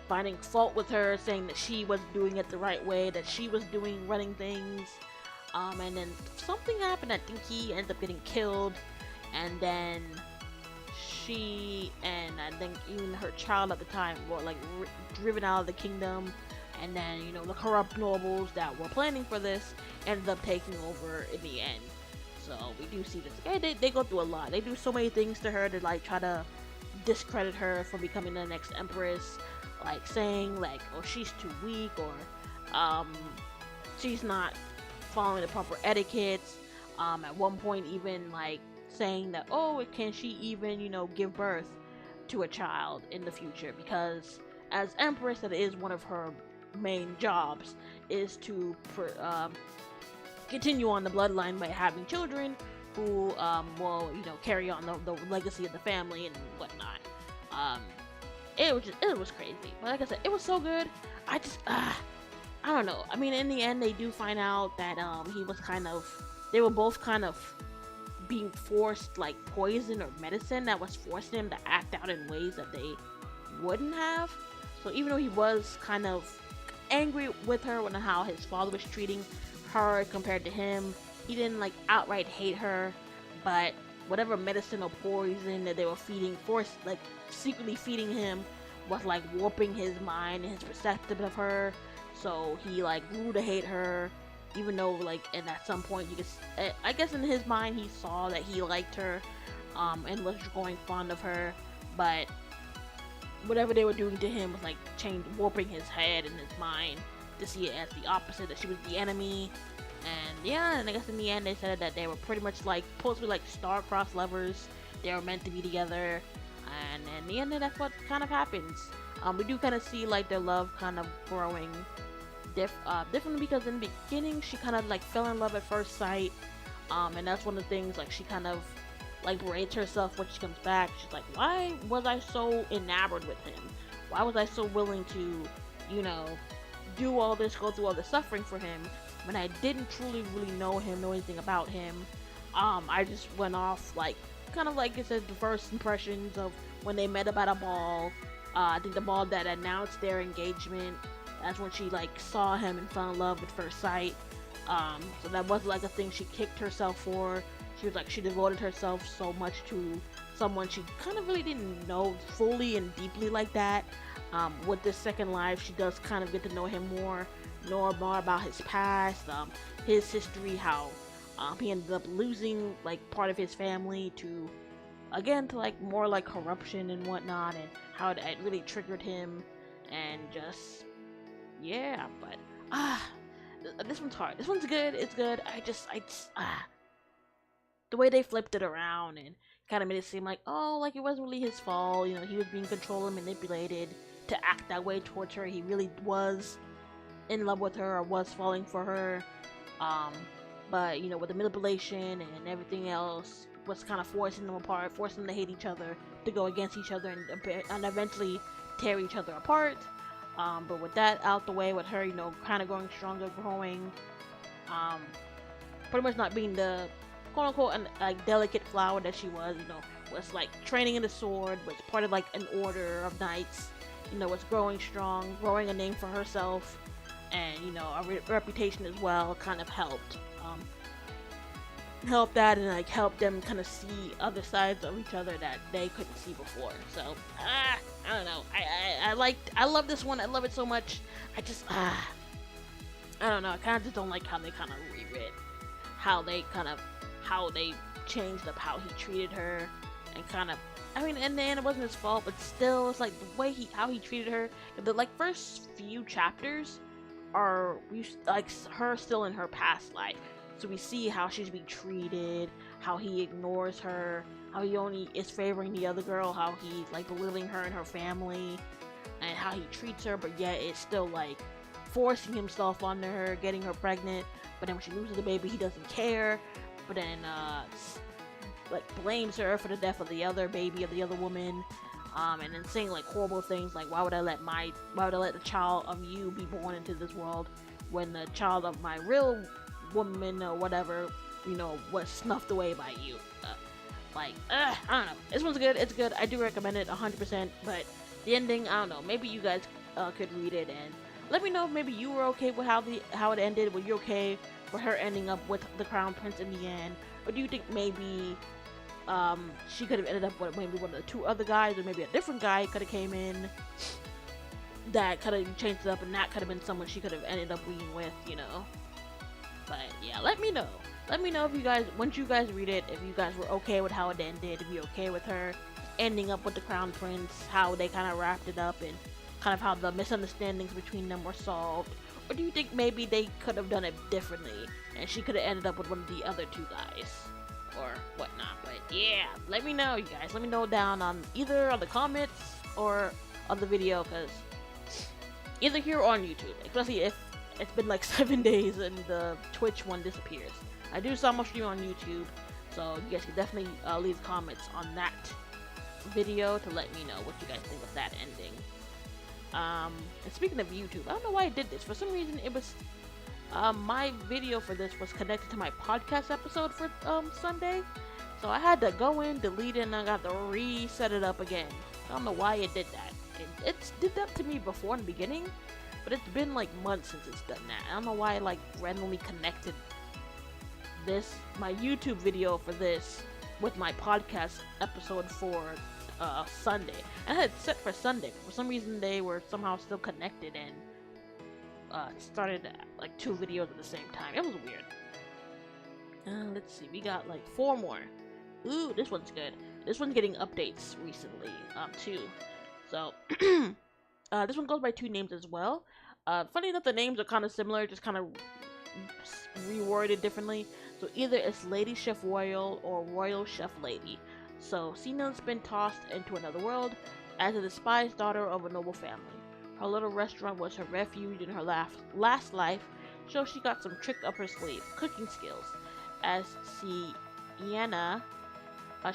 finding fault with her, saying that she wasn't doing it the right way, that she was running things. And then something happened. I think he ended up getting killed, and then she and I think even her child at the time were like driven out of the kingdom. And then the corrupt nobles that were planning for this ended up taking over in the end. So we do see this. Okay, they go through a lot. They do so many things to her to like try to discredit her for becoming the next empress, like saying like, oh, she's too weak, or she's not following the proper etiquettes. At one point even like saying that, oh, can she even give birth to a child in the future, because as empress, that is one of her main jobs, is to continue on the bloodline by having children who will carry on the legacy of the family and whatnot. It was crazy, but like I said, it was so good. I I don't know. I mean, in the end, they do find out that he was kind of, they were both kind of being forced like poison or medicine that was forcing him to act out in ways that they wouldn't have. So even though he was kind of angry with her on how his father was treating her compared to him, he didn't like outright hate her, but whatever medicine or poison that they were feeding, forced like secretly feeding him, was like warping his mind and his perception of her. So he like grew to hate her, even though like, and at some point you could, I guess in his mind he saw that he liked her, and was growing fond of her, but whatever they were doing to him was like warping his head and his mind to see it as the opposite, that she was the enemy. And yeah, and I guess in the end they said that they were pretty much like supposed to be like star-crossed lovers. They were meant to be together, and in the end that's what kind of happens. We do kind of see like their love kind of growing differently, because in the beginning she kind of like fell in love at first sight, and that's one of the things like she kind of like berates herself when she comes back. She's like, why was I so enamored with him? Why was I so willing to, you know, do all this, go through all this suffering for him, when I didn't truly really know him, know anything about him? I just went off like kind of like I said, the first impressions of when they met up at a ball. I think the ball that announced their engagement, that's when she like saw him and fell in love at first sight. So that wasn't like a thing she kicked herself for. She was like, she devoted herself so much to someone she kind of really didn't know fully and deeply like that. With this second life, she does kind of get to know him more, know more about his past, his history, how he ended up losing like part of his family to, again, to like more like corruption and whatnot, and how it really triggered him, and just, yeah. But this one's hard. This one's good. It's good. The way they flipped it around and kind of made it seem like, oh, like it wasn't really his fault. You know, he was being controlled and manipulated to act that way towards her. He really was in love with her or was falling for her. But you know, with the manipulation and everything else, was kind of forcing them apart, forcing them to hate each other, to go against each other, and eventually tear each other apart. But with that out the way, with her, you know, kind of growing stronger, growing, pretty much not being the quote unquote like delicate flower that she was, you know, was like training in the sword, was part of like an order of knights, you know, was growing strong, growing a name for herself, and you know, a reputation as well, kind of helped that, and like helped them kind of see other sides of each other that they couldn't see before. So I don't know, I love this one. I love it so much. I don't know, I kind of just don't like how they kind of rewrit how they changed up how he treated her, and kind of, I mean, in the end it wasn't his fault, but still, it's like the way how he treated her. The like first few chapters are like her still in her past life, so we see how she's being treated, how he ignores her, how he only is favoring the other girl, how he's like belittling her and her family, and how he treats her, but yet it's still like forcing himself onto her, getting her pregnant. But then when she loses the baby, he doesn't care, but then like blames her for the death of the other baby, of the other woman, and then saying like horrible things like, why would I let the child of you be born into this world when the child of my real woman or whatever, you know, was snuffed away by you. I don't know. This one's good. It's good. I do recommend it 100%. But the ending, I don't know. Maybe you guys could read it and let me know if maybe you were okay with how it ended. Were you okay with her ending up with the crown prince in the end, or do you think maybe she could have ended up with maybe one of the two other guys, or maybe a different guy could have came in that could have changed it up, and that could have been someone she could have ended up being with, you know? But yeah, let me know. Let me know if you guys, once you guys read it, if you guys were okay with how it ended, if you're okay with her ending up with the crown prince, how they kind of wrapped it up, and kind of how the misunderstandings between them were solved. Or do you think maybe they could have done it differently and she could have ended up with one of the other two guys or whatnot? But yeah, let me know, you guys. Let me know down on either on the comments or on the video, because either here or on YouTube, especially if it's been like 7 days and the Twitch one disappears. I do so much stream on YouTube, so you guys can definitely leave comments on that video to let me know what you guys think of that ending. And speaking of YouTube, I don't know why I did this. For some reason, it was my video for this was connected to my podcast episode for Sunday, so I had to go in, delete it, and I got to reset it up again. I don't know why it did that. It's did that to me before in the beginning, but it's been like months since it's done that. I don't know why I like randomly connected my YouTube video for this with my podcast episode for Sunday. And I had it set for Sunday. For some reason, they were somehow still connected and started like 2 videos at the same time. It was weird. Let's see, we got like 4 more. Ooh, this one's good. This one's getting updates recently, too. So, this one goes by 2 names as well. Funny enough, the names are kind of similar, just kind of reworded differently. So either it's Lady Chef Royal or Royal Chef Lady. So Sina's been tossed into another world as a despised daughter of a noble family. Her little restaurant was her refuge in her last life, so she got some trick up her sleeve, cooking skills. As Sienna,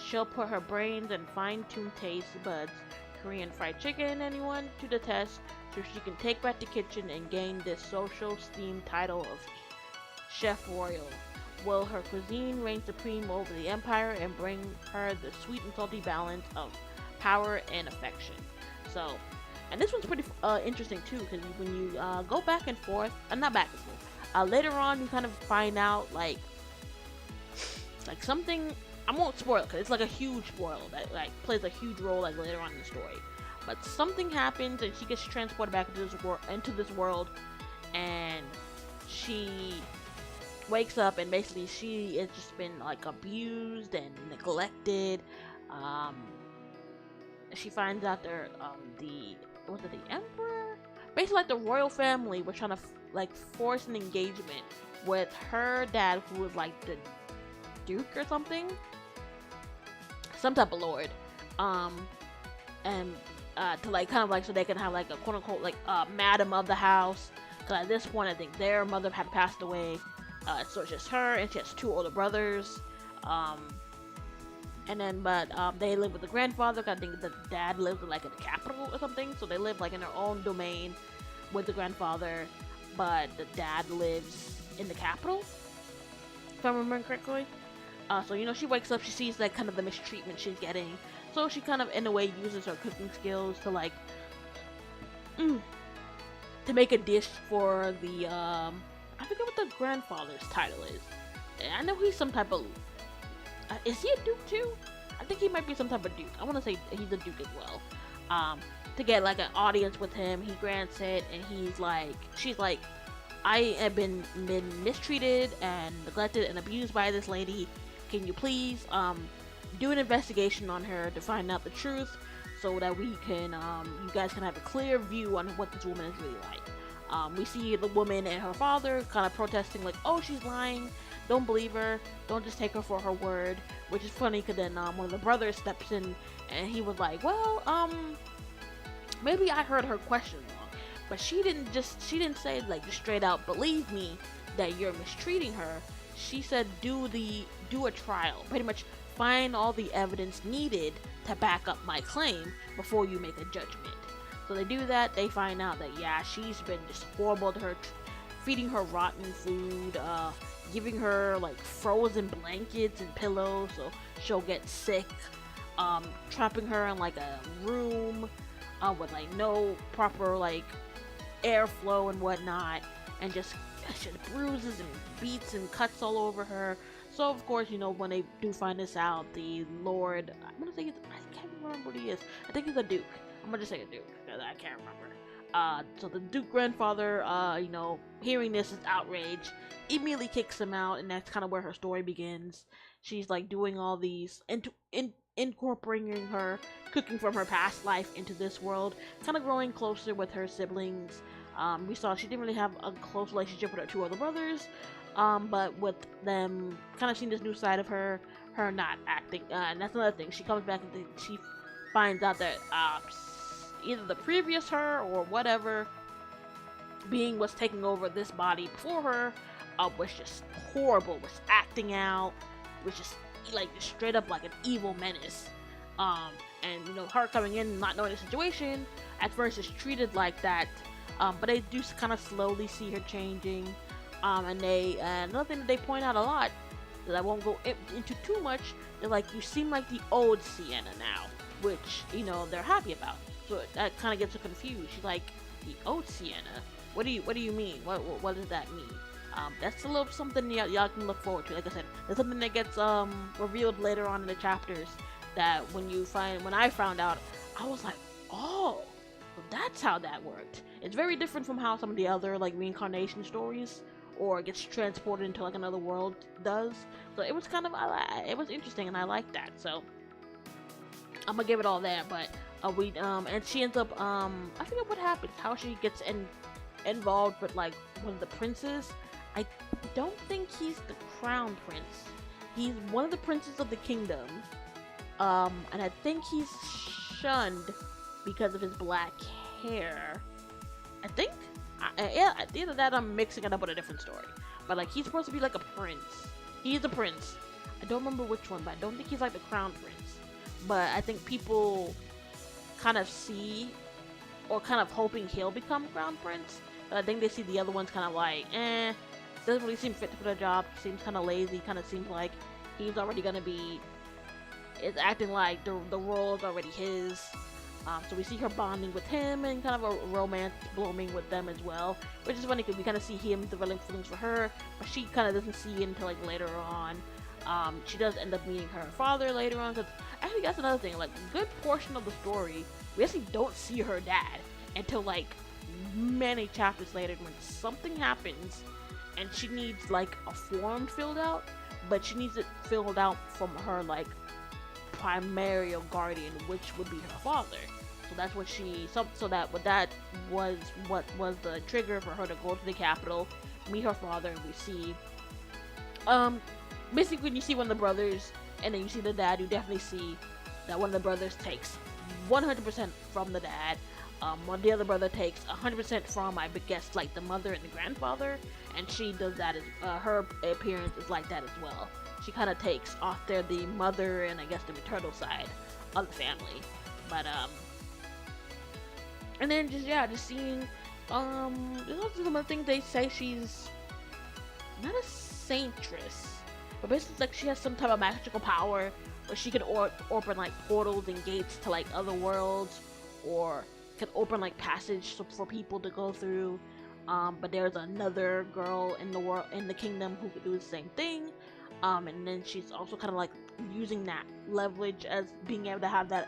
she'll put her brains and fine-tuned taste buds, Korean fried chicken, anyone, to the test, so she can take back the kitchen and gain this social esteem title of Chef Royal. Will her cuisine reign supreme over the empire and bring her the sweet and salty balance of power and affection? So, and this one's pretty interesting too, because when you go back and forth, not back and forth, later on you kind of find out like something. I won't spoil it because it's like a huge spoil that like plays a huge role like later on in the story. But something happens and she gets transported back into this world, and she wakes up and basically she has just been like abused and neglected. She finds out the emperor, basically like the royal family was trying to like force an engagement with her dad, who was like the duke or something, some type of lord, and to like kind of like so they can have like a quote unquote like madam of the house. Because at this point I think their mother had passed away. So it's just her, and she has 2 older brothers. And then, they live with the grandfather. I think the dad lives like in the capital or something. So they live like in their own domain with the grandfather, but the dad lives in the capital, if I'm remembering correctly. So you know, she wakes up, she sees like kind of the mistreatment she's getting. So she kind of in a way uses her cooking skills to like to make a dish for the I forget what the grandfather's title is. I know he's some type of is he a duke too? I think he might be some type of duke. I want to say he's a duke as well. To get like an audience with him, he grants it, and she's like, I have been mistreated and neglected and abused by this lady. Can you please do an investigation on her to find out the truth, so that we can you guys can have a clear view on what this woman is really like. We see the woman and her father kind of protesting like, oh, she's lying, don't believe her, don't just take her for her word, which is funny because then one of the brothers steps in and he was like, well, maybe I heard her question wrong, but she didn't say like just straight out believe me that you're mistreating her. She said do a trial, pretty much find all the evidence needed to back up my claim before you make a judgment. So they do that. They find out that yeah, she's been just horrible to her, feeding her rotten food, giving her like frozen blankets and pillows so she'll get sick, trapping her in like a room with like no proper like airflow and whatnot, and just bruises and beats and cuts all over her. So of course, you know, when they do find this out, the Lord, I can't remember what he is. I think he's a duke. I'm gonna just say a duke because I can't remember. So the duke grandfather, you know, hearing this is outraged, immediately kicks him out, and that's kind of where her story begins. She's like doing all these incorporating her cooking from her past life into this world, kind of growing closer with her siblings. We saw she didn't really have a close relationship with her 2 other brothers, but with them kind of seeing this new side of her not acting, and that's another thing. She comes back and she finds out that either the previous her or whatever being was taking over this body before her was just horrible, was acting out, was just like straight up like an evil menace. And her coming in, not knowing the situation, at first is treated like that. But they do kind of slowly see her changing. And another thing that they point out a lot that I won't go into too much. They're like, you seem like the old Sienna now, which they're happy about. So that kind of gets her confused. She's like, the old Sienna. What do you mean? What does that mean? That's a little something y'all can look forward to. Like I said, there's something that gets revealed later on in the chapters. That when I found out, I was like, oh, well, that's how that worked. It's very different from how some of the other like reincarnation stories or gets transported into like another world does. So it was kind of it was interesting, and I like that. So I'm gonna give it all there. But and she ends up I forget what happens, how she gets involved with like one of the princes. I don't think he's the crown prince. He's one of the princes of the kingdom. And I think he's shunned because of his black hair. I think? Yeah, either that or I'm mixing it up with a different story. But, like, he's supposed to be like a prince. He's a prince. I don't remember which one, but I don't think he's like the crown prince. But I think people kind of see, or kind of hoping he'll become crown prince. But I think they see the other ones kind of like, doesn't really seem fit for the job. Seems kind of lazy. Kind of seems like he's already gonna be... is acting like the role is already his. So we see her bonding with him and kind of a romance blooming with them as well, which is funny because we kind of see him developing feelings for her, but she kind of doesn't see it until like later on. She does end up meeting her father later on, because actually that's another thing, like a good portion of the story we actually don't see her dad until like many chapters later when something happens and she needs like a form filled out, but she needs it filled out from her like primary guardian, which would be her father. So that's what that was what was the trigger for her to go to the capital, meet her father, and we see basically when you see one of the brothers and then you see the dad, you definitely see that one of the brothers takes 100% from the dad. One the other brother takes 100% from, I guess, like the mother and the grandfather, and she does that as her appearance is like that as well. She kind of takes off there the mother and I guess the maternal side of the family. But and then just seeing there's also some other things they say she's not a saintress, but basically like she has some type of magical power where she can open like portals and gates to like other worlds, or can open like passage for people to go through. But there's another girl in the kingdom who could do the same thing. And then she's also kind of like using that leverage as being able to have that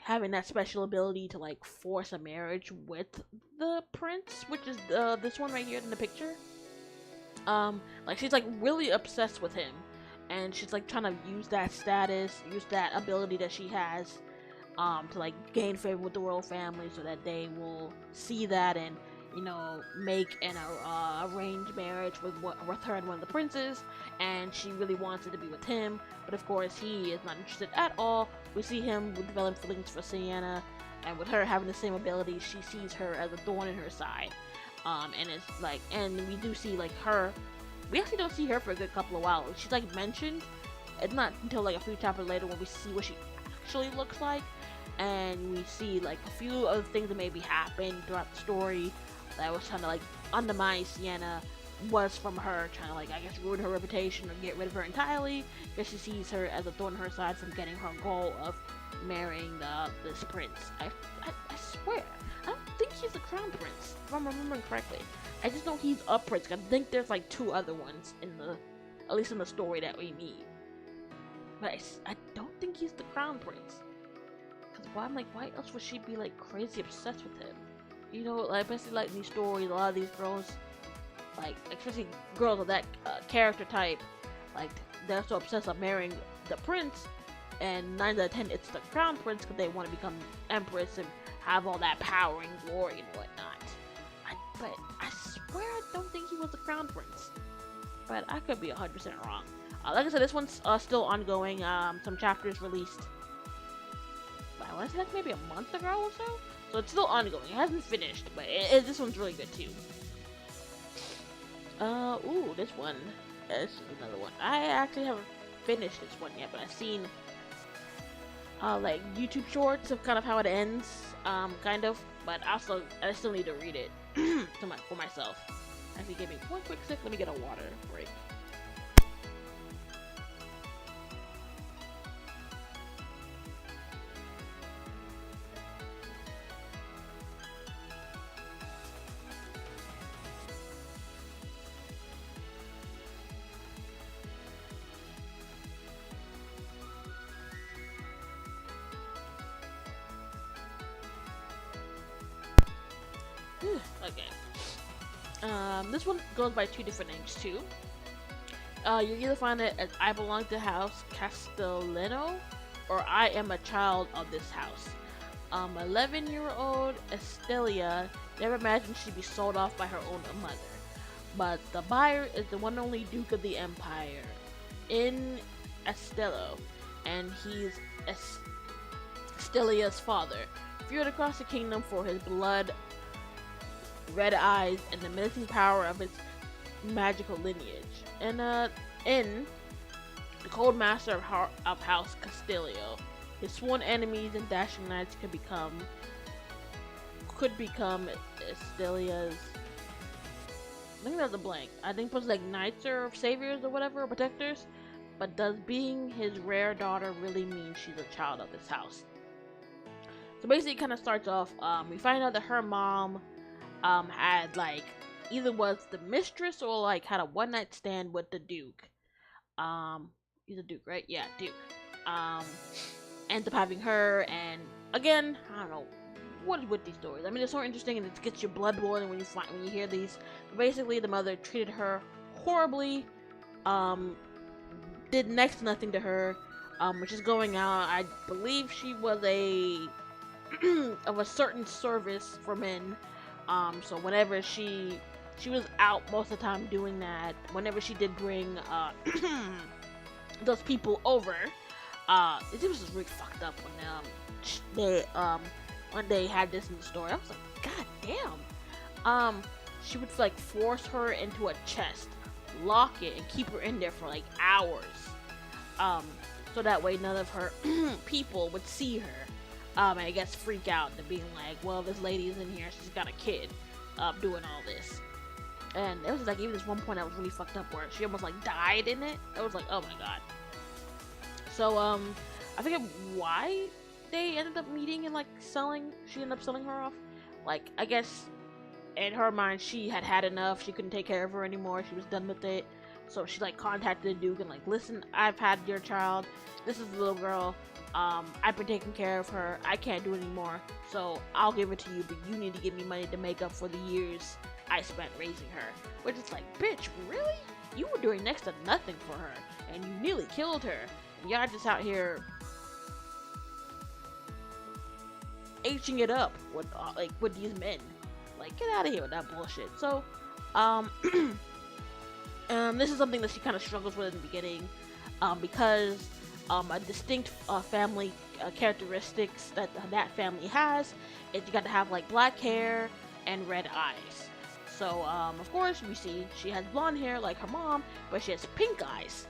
having that special ability to like force a marriage with the prince, which is this one right here in the picture. Like she's like really obsessed with him, and she's like trying to use that status, use that ability that she has to like gain favor with the royal family, so that they will see that and make an arranged marriage with her and one of the princes. And she really wants it to be with him, but of course he is not interested at all. We see him develop feelings for Sienna, and with her having the same ability, she sees her as a thorn in her side. And it's like, and we do see like her. We actually don't see her for a good couple of while. She's like mentioned. It's not until like a few chapters later when we see what she actually looks like, and we see like a few other things that maybe happened throughout the story that was trying to like undermine Sienna, was from her trying to like, I guess, ruin her reputation or get rid of her entirely, because she sees her as a thorn in her side from getting her goal of marrying this prince. I swear, I don't think he's the crown prince, if I'm remembering correctly. I just know he's a prince. I think there's like two other ones at least in the story that we meet. But I don't think he's the crown prince. Because why else would she be like crazy obsessed with him? Like basically like these stories, a lot of these girls, like especially girls of that character type, like they're so obsessed with marrying the prince, and 9 out of 10 it's the crown prince because they want to become empress and have all that power and glory and whatnot. But I swear I don't think he was the crown prince, but I could be 100% wrong. Like I said, this one's still ongoing. Some chapters released, I want to say like maybe a month ago or so. So it's still ongoing. It hasn't finished, but this one's really good too. Ooh, this one. This is another one. I actually have finished this one yet, but I've seen like YouTube shorts of kind of how it ends, kind of. But also, I still need to read it for myself. Actually, give me one quick sec. Let me get a water break. Okay. This one goes by two different names too. You either find it as I belong to House Castellano or I am a child of this house. 11-year-old Estelia never imagined she'd be sold off by her own mother. But the buyer is the one and only Duke of the Empire, in Estello, and he's Estelia's father, feared across the kingdom for his blood, red eyes, and the menacing power of its magical lineage. And in the cold master of House Castillo, his sworn enemies and dashing knights could become Estelia's. I think that's a blank. I think it was like knights or saviors or whatever, or protectors. But does being his rare daughter really mean she's a child of this house? So basically, it kind of starts off. We find out that her mom had like either was the mistress or like had a one night stand with the Duke. He's a Duke, right? Yeah, Duke. Ends up having her, and again, I don't know what is with these stories. I mean, it's so interesting, and it gets your blood boiling when you hear these. But basically, the mother treated her horribly. Did next to nothing to her. Which is going out. I believe she was a of a certain service for men. So whenever she was out most of the time doing that. Whenever she did bring those people over, it was just really fucked up when they had this in the story. I was like, god damn. She would like force her into a chest, lock it, and keep her in there for like hours. So that way none of her people would see her. And I guess freak out and being like, well, this lady is in here, she's got a kid, doing all this. And it was like, even this one point that was really fucked up where she almost like died in it. I was like, oh my god. So, I forget why they ended up meeting and like she ended up selling her off. Like, I guess in her mind, she had had enough, she couldn't take care of her anymore, she was done with it. So she like contacted the Duke and like, listen, I've had your child, this is the little girl, I've been taking care of her, I can't do it anymore, so I'll give it to you, but you need to give me money to make up for the years I spent raising her. Which is like, bitch, really? You were doing next to nothing for her, and you nearly killed her, and y'all just out here Hing it up with these men. Like, get out of here with that bullshit. So, this is something that she kind of struggles with in the beginning, because a distinct family characteristics that family has is you got to have like black hair and red eyes. So of course we see she has blonde hair like her mom, but she has pink eyes.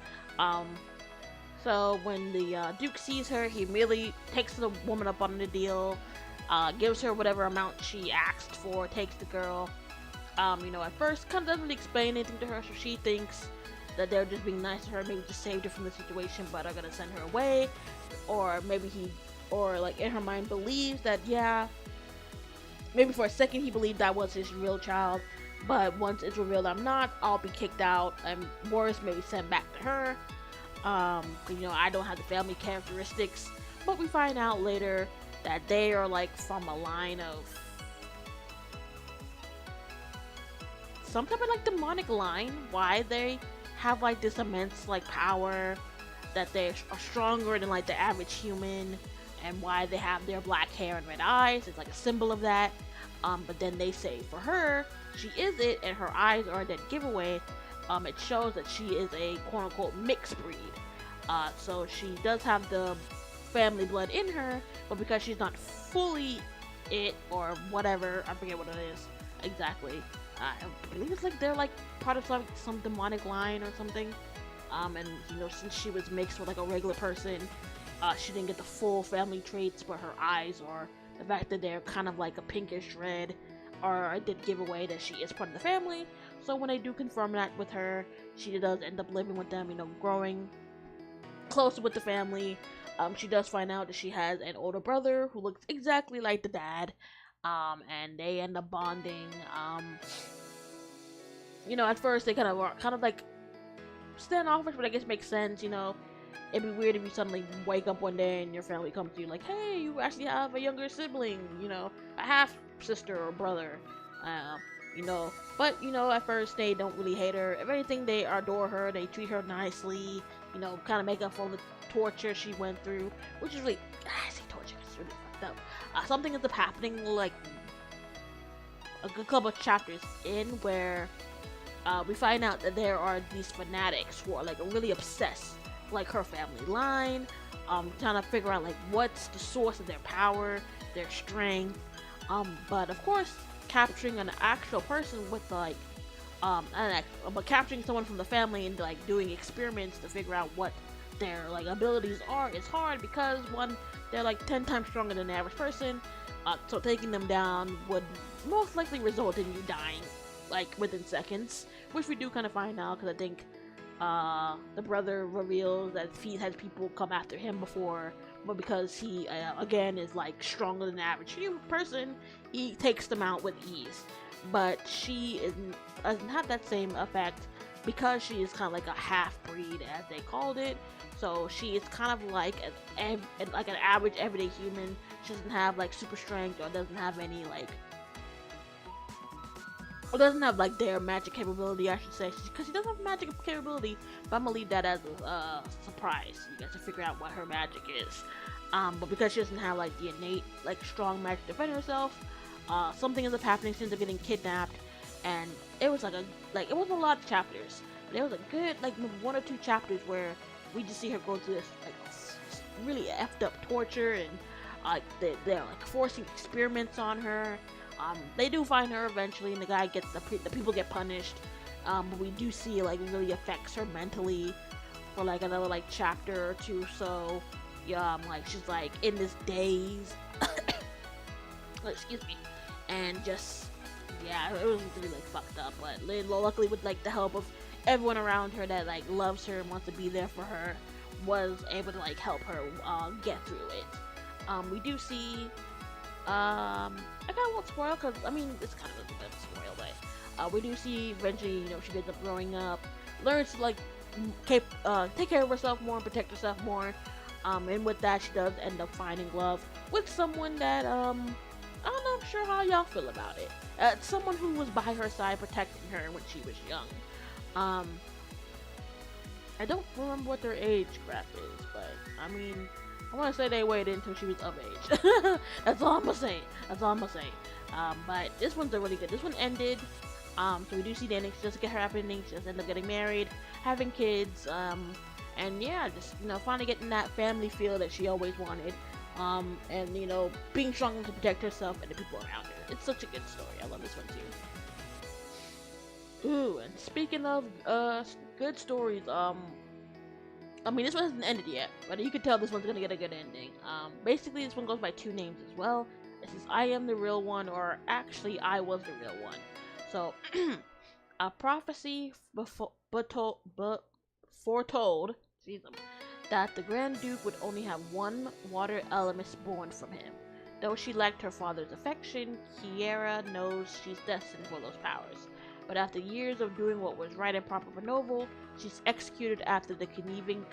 So when the Duke sees her, he immediately takes the woman up on the deal, gives her whatever amount she asked for, takes the girl. At first kind of doesn't really explain anything to her, so she thinks that they're just being nice to her, maybe just saved her from the situation, but are gonna send her away. Or maybe like in her mind believes that, yeah, maybe for a second he believed that was his real child, but once it's revealed I'm not, I'll be kicked out and worse, maybe sent back to her. I don't have the family characteristics, but we find out later that they are like from a line of some type of like demonic line, why they have like this immense like power, that they are stronger than like the average human, and why they have their black hair and red eyes. It's like a symbol of that. But then they say for her, she is it, and her eyes are a dead giveaway. It shows that she is a quote unquote mixed breed. So she does have the family blood in her, but because she's not fully it or whatever, I forget what it is exactly. I believe it's like they're like part of some demonic line or something. And since she was mixed with like a regular person, she didn't get the full family traits, but her eyes or the fact that they're kind of like a pinkish red, or it did give away that she is part of the family. So when they do confirm that with her, she does end up living with them, growing closer with the family. She does find out that she has an older brother who looks exactly like the dad, and they end up bonding. At first they kind of like standoffish, but I guess makes sense. It'd be weird if you suddenly wake up one day and your family comes to you like, hey, you actually have a younger sibling, a half sister or brother, but at first they don't really hate her. If anything, they adore her. They treat her nicely, kind of make up for all the torture she went through, which is really, I say torture, it's really fucked up. Something ends up happening like a good couple of chapters in where we find out that there are these fanatics who are like really obsessed like her family line, trying to figure out like what's the source of their power, their strength, but of course capturing an actual person with like but capturing someone from the family and like doing experiments to figure out what their like abilities are is hard, because one, they're like 10 times stronger than the average person, so taking them down would most likely result in you dying like within seconds, which we do kind of find out, because I think the brother reveals that he has people come after him before, but because he again is like stronger than the average human person, he takes them out with ease. But she doesn't have that same effect, because she is kind of like a half-breed, as they called it. So she is kind of like an average everyday human. She doesn't have like super strength, or doesn't have any like, or doesn't have like their magic capability, I should say, because she doesn't have magic capability. But I'm gonna leave that as a surprise. You guys to figure out what her magic is. But because she doesn't have like the innate like strong magic to defend herself, something ends up happening. She ends up getting kidnapped, and it was like it wasn't a lot of chapters, but it was a good like 1 or 2 chapters where we just see her go through this like really effed up torture, and they're like forcing experiments on her. They do find her eventually, and the guy gets the people get punished. But we do see like it really affects her mentally for like another like chapter or two. So yeah, like she's like in this daze. Excuse me, and just yeah, it was really like fucked up. But luckily, with like the help of everyone around her that like loves her and wants to be there for her, was able to like help her get through it. We do see. I kind of won't spoil, because I mean it's kind of a bit of a spoil, but we do see eventually, she ends up growing up, learns to like take care of herself more and protect herself more, and with that she does end up finding love with someone that I don't know, I'm sure how y'all feel about it. Someone who was by her side protecting her when she was young. I don't remember what their age gap is, but I mean, I want to say they waited until she was of age. That's all I'm gonna say. But this one's really good. This one ended. So we do see the ending. She doesn't get her happy ending. She doesn't end up getting married, having kids. And yeah, just finally getting that family feel that she always wanted. And being strong to protect herself and the people around her. It's such a good story. I love this one too. Ooh, and speaking of good stories, I mean, this one hasn't ended yet, but you can tell this one's gonna get a good ending. Basically, this one goes by 2 names as well. This is I Am the Real One, or actually, I Was the Real One. So, a prophecy foretold that the Grand Duke would only have 1 water element born from him. Though she lacked her father's affection, Kiera knows she's destined for those powers. But after years of doing what was right and proper for Noble, she's executed after the conniving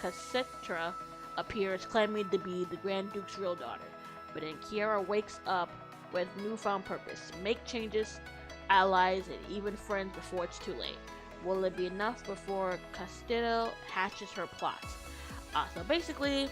Cassetra appears, claiming to be the Grand Duke's real daughter. But then Kiera wakes up with newfound purpose, make changes, allies, and even friends before it's too late. Will it be enough before Castillo hatches her plot? So basically,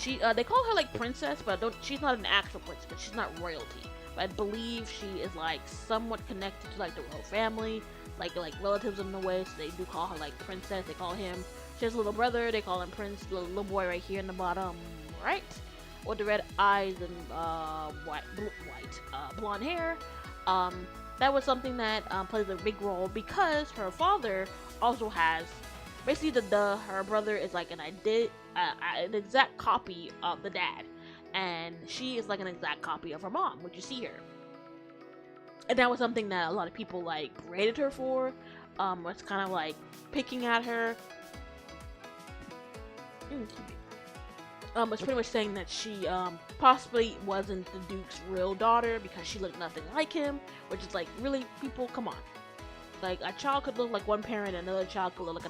they call her like princess, but she's not an actual princess, but she's not royalty. But I believe she is like somewhat connected to like the royal family, like relatives in a way. So they do call her like princess. They call him. She has a little brother. They call him Prince. The little boy right here in the bottom right, with the red eyes and blonde hair. that was something that plays a big role because her father also has basically her brother is like an exact copy of the dad, and she is like an exact copy of her mom, which you see here. And that was something that a lot of people like rated her for. Was kind of like picking at her. Was pretty much saying that she possibly wasn't the Duke's real daughter because she looked nothing like him, which is like, really, people, come on. Like, a child could look like one parent, and another child could look like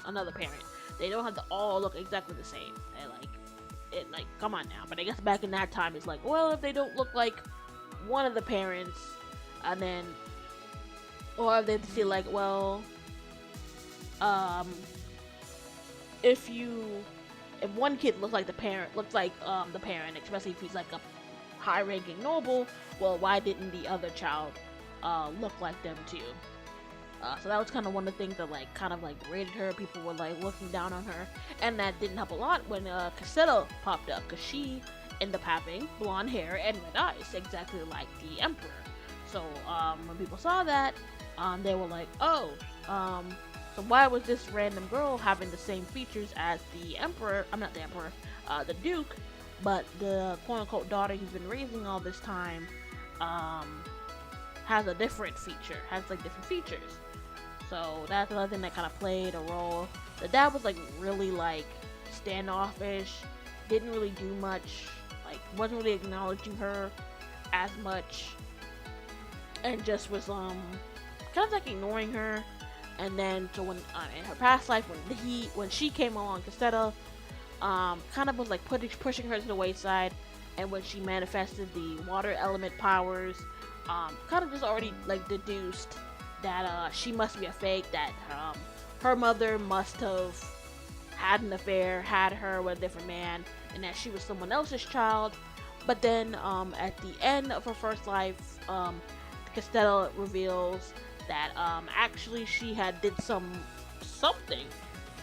another parent. They don't have to all look exactly the same. Like, come on now. But I guess back in that time, it's like, well, if they don't look like one of the parents, and then, or they feel like, well, if one kid looks like the parent, especially if he's like a high-ranking noble, well, why didn't the other child look like them too? So that was kind of one of the things that like kind of like rated her. People were like looking down on her, and that didn't help a lot when Cassetto popped up, because she ended up having blonde hair and red eyes, exactly like the Emperor. So when people saw that, they were like, oh, so why was this random girl having the same features as the Emperor? I'm not the Emperor, the Duke, but the quote-unquote daughter he's been raising all this time has a different feature, has like different features. So that's another thing that kind of played a role. The dad was like really like standoffish, didn't really do much, like wasn't really acknowledging her as much, and just was kind of like ignoring her. And then so when in her past life, when she came along, Cassetto kind of was like pushing her to the wayside, and when she manifested the water element powers, kind of just already like deduced that she must be a fake, that her mother must have had an affair, had her with a different man, and that she was someone else's child. But then at the end of her first life, Cassetto reveals that actually she did something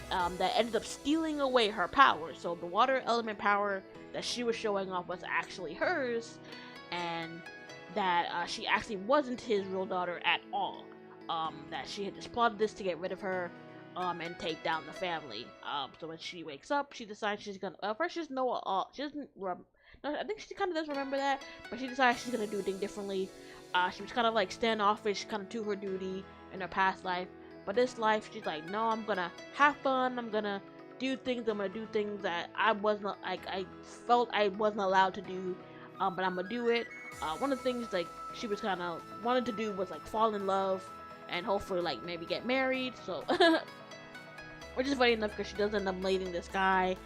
that ended up stealing away her power. So the water element power that she was showing off was actually hers, and that she actually wasn't his real daughter at all. That she had just plotted this to get rid of her and take down the family. So when she wakes up, she decides she's gonna. First, she doesn't know. She doesn't. No, I think she kind of does remember that, but she decides she's gonna do things differently. She was kind of like standoffish, kind of to her duty in her past life. But this life, she's like, no, I'm gonna have fun. I'm gonna do things. I'm gonna do things that I wasn't like. I felt I wasn't allowed to do, but I'm gonna do it. One of the things like she was kind of wanted to do was like fall in love and hopefully like maybe get married. So, which is funny enough because she does end up dating this guy,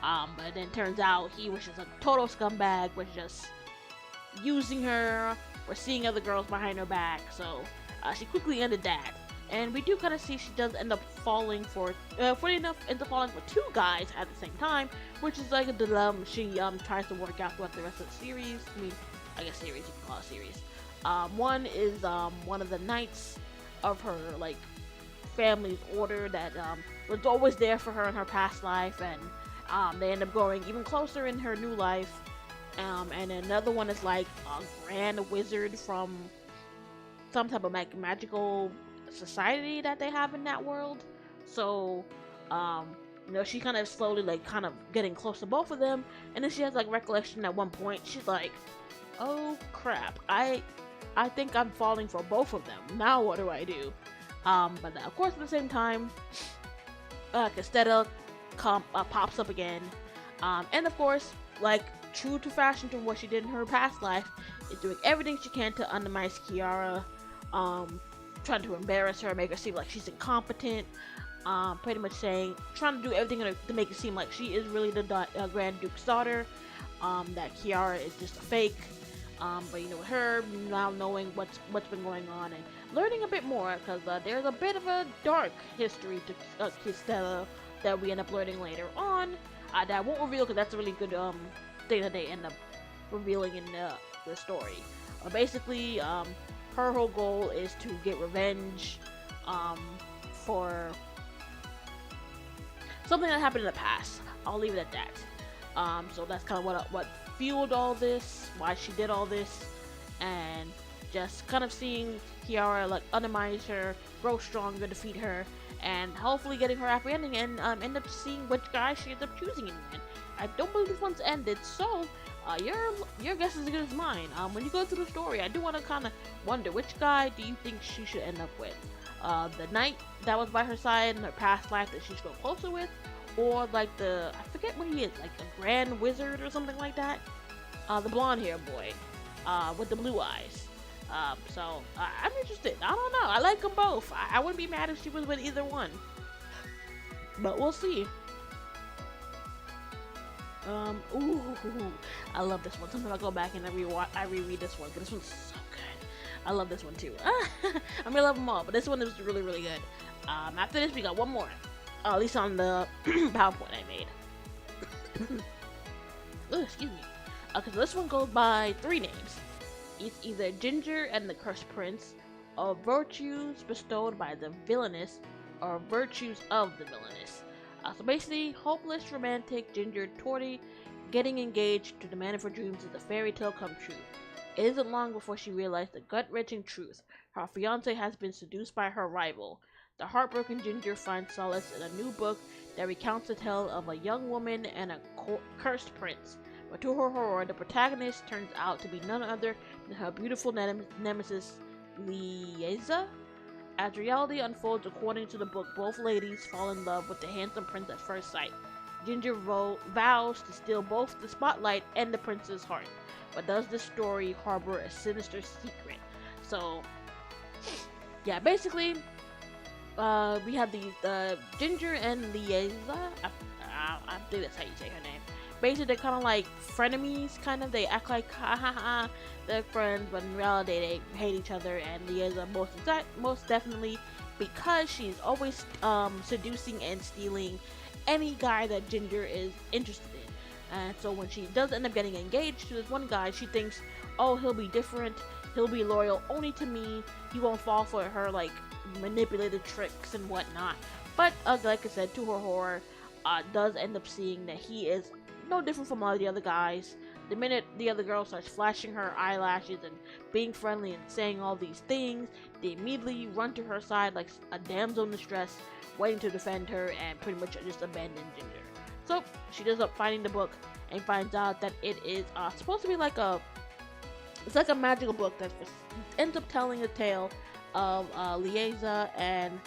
but then turns out he was just a total scumbag, was just using her or seeing other girls behind her back. So she quickly ended that, and we do kind of see she does end up falling for, funny enough, ends up falling for two guys at the same time, which is like a dilemma she tries to work out throughout the rest of the series. I mean, I guess series, you can call it series. One is one of the knights of her like family's order that was always there for her in her past life, and they end up growing even closer in her new life. And another one is like a grand wizard from some type of magical society that they have in that world. So she kind of slowly like kind of getting close to both of them, and then she has like recollection at one point. She's like, oh crap, I think I'm falling for both of them. Now what do I do? But of course at the same time, Cassetto pops up again. And of course, like true to fashion to what she did in her past life, is doing everything she can to undermine Kiara, trying to embarrass her, make her seem like she's incompetent, pretty much trying to do everything to make it seem like she is really the Grand Duke's daughter, that Kiara is just a fake. But her now knowing what's been going on and learning a bit more, because there's a bit of a dark history to Cassetto that we end up learning later on. That I won't reveal because that's a really good thing that they end up revealing in the story. Basically, her whole goal is to get revenge for something that happened in the past. I'll leave it at that. So that's kind of what fueled all this, why she did all this, and just kind of seeing Kiara like undermine her, grow stronger, defeat her, and hopefully getting her happy ending and end up seeing which guy she ends up choosing in the end. I don't believe this one's ended, so your guess is as good as mine. When you go through the story, I do want to kind of wonder which guy do you think she should end up with? The knight that was by her side in her past life that she's grown closer with, or like I forget what he is, like a grand wizard or something like that. The blonde hair boy, with the blue eyes. I'm interested. I don't know. I like them both. I wouldn't be mad if she was with either one, but we'll see. Ooh, I love this one. Sometimes I go back and I reread this one, but this one's so good. I love this one too. I mean, I love them all, but this one is really, really good. After this, we got one more. At least on the PowerPoint I made. Ooh, excuse me. Okay, so this one goes by 3 names. It's either Ginger and the Cursed Prince, or Virtues Bestowed by the Villainess, or Virtues of the Villainess. So basically, hopeless romantic Ginger Torty getting engaged to the man of her dreams is a fairy tale come true. It isn't long before she realized the gut-wrenching truth. Her fiancé has been seduced by her rival. The heartbroken Ginger finds solace in a new book that recounts the tale of a young woman and a cursed prince. But to her horror, the protagonist turns out to be none other than her beautiful nemesis, Lieza. As reality unfolds according to the book, both ladies fall in love with the handsome prince at first sight. Ginger vows to steal both the spotlight and the prince's heart. But does this story harbor a sinister secret? So, yeah, basically, we have these Ginger and Lieza. I think that's how you say her name. Basically, they're kind of like frenemies, kind of. They act like they're friends, but in reality, they hate each other. And Lieza most definitely, because she's always seducing and stealing any guy that Ginger is interested in. And so when she does end up getting engaged to this one guy, she thinks, oh, he'll be different. He'll be loyal only to me. He won't fall for her like manipulated tricks and whatnot. But like I said, to her horror, does end up seeing that he is no different from all the other guys. The minute the other girl starts flashing her eyelashes and being friendly and saying all these things, they immediately run to her side like a damsel in distress, waiting to defend her and pretty much just abandon Ginger. So she does up finding the book and finds out that it is supposed to be like it's like a magical book that ends up telling a tale of Lieza and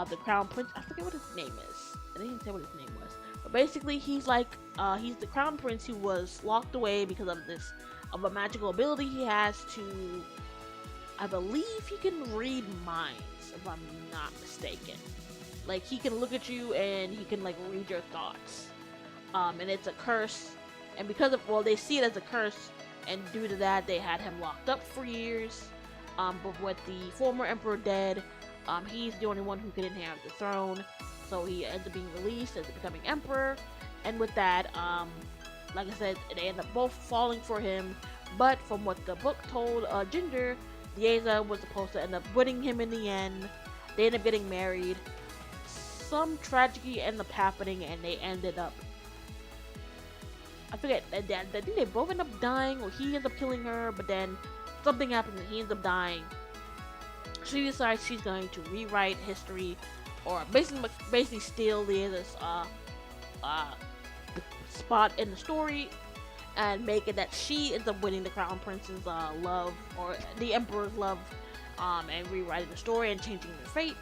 the Crown Prince. I forget what his name is. I didn't say what his name was. But basically, he's the Crown Prince who was locked away because of a magical ability he has to, I believe he can read minds, if I'm not mistaken. Like, he can look at you and he can, like, read your thoughts. And it's a curse. And because of, well, they see it as a curse, and due to that, they had him locked up for years. But with the former emperor dead, he's the only one who can inherit the throne. So he ends up being released as becoming emperor, and with that, like I said, they end up both falling for him. But from what the book told Ginger, Lieza was supposed to end up winning him in the end. They end up getting married. Some tragedy ended up happening, and they ended up, I forget, I think they both end up dying, or he ends up killing her, but then something happens and he ends up dying. She decides she's going to rewrite history, or basically steal Lieza's spot in the story, and make it that she ends up winning the Crown Prince's love, or the Emperor's love, and rewriting the story and changing their fate,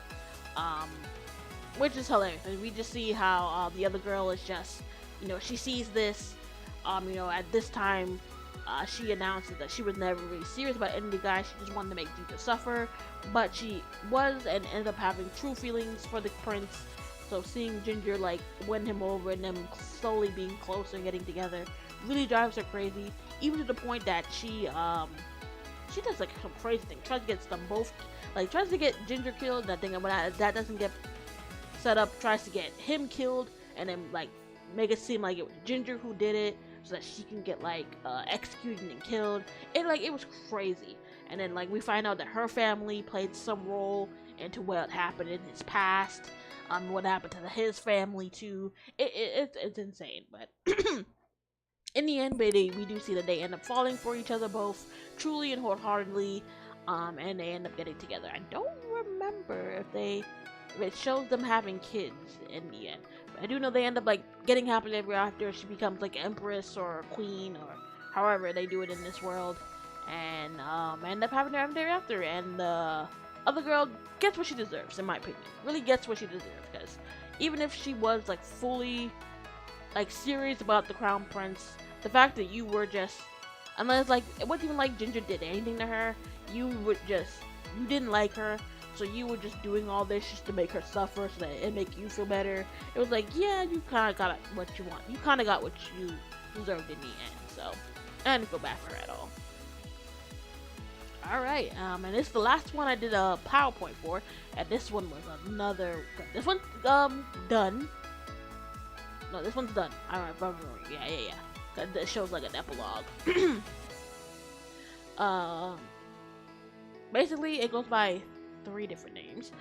which is hilarious. And we just see how the other girl is just, she sees this, at this time, she announces that she was never really serious about ending the guy. She just wanted to make Ginger suffer, but she was and ended up having true feelings for the prince. So seeing Ginger like win him over and them slowly being closer and getting together really drives her crazy. Even to the point that she does like some crazy thing. Tries to get them both, tries to get Ginger killed. That thing, when that doesn't get set up, tries to get him killed, and then make it seem like it was Ginger who did it, so that she can get executed and killed. It was crazy. And then we find out that her family played some role into what happened in his past, what happened to his family too. It's insane. But in the end, we do see that they end up falling for each other both truly and wholeheartedly, and they end up getting together. I don't remember if it shows them having kids in the end, but I do know they end up like getting happily ever after. She becomes like empress or queen or however they do it in this world, and end up having her after. And the other girl gets what she deserves, in my opinion. Really gets what she deserves, because even if she was like fully like serious about the crown prince, the fact that you were just, unless like it wasn't even like Ginger did anything to her, you didn't like her, so you were just doing all this just to make her suffer so that it make you feel better. It was like, yeah, you kind of got what you want. You kind of got what you deserved in the end. So I didn't feel bad for her at all. Alright, and this is the last one I did a PowerPoint for, and this one was another, this one's, done. No, this one's done. Alright, yeah. It shows like an epilogue. Basically, it goes by 3 different names.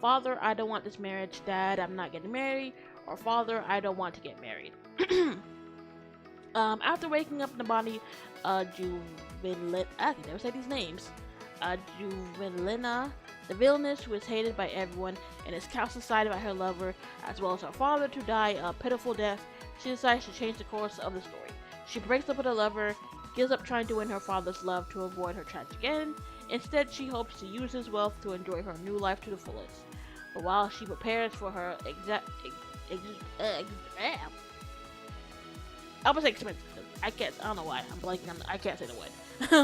Father, I don't want this marriage. Dad, I'm not getting married. Or Father, I don't want to get married. After waking up in the body, Juvenilina, I can never say these names. Juvenilina, the villainess who is hated by everyone and is cast aside by her lover, as well as her father, to die a pitiful death, she decides to change the course of the story. She breaks up with her lover, gives up trying to win her father's love to avoid her tragic end. Instead, she hopes to use his wealth to enjoy her new life to the fullest. But while she prepares for her I was expensive. I don't know why. I'm blanking on. I can't say the word.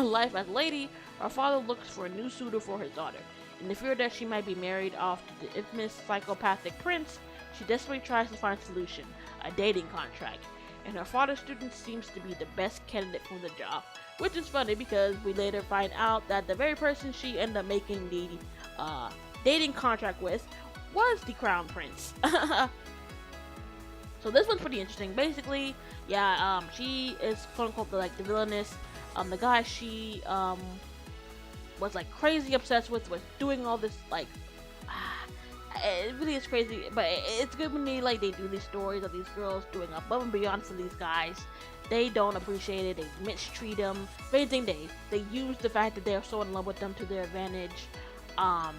Life as a lady, her father looks for a new suitor for his daughter. In the fear that she might be married off to the infamous psychopathic prince, she desperately tries to find a solution, a dating contract. And her father's student seems to be the best candidate for the job. Which is funny because we later find out that the very person she ended up making the dating contract with was the crown prince. So this one's pretty interesting. Basically, yeah, she is quote unquote the villainess. The guy she was like crazy obsessed with was doing all this like it really is crazy, but it's good when they do these stories of these girls doing above and beyond for these guys. They don't appreciate it. They mistreat them. If anything, they use the fact that they're so in love with them to their advantage. I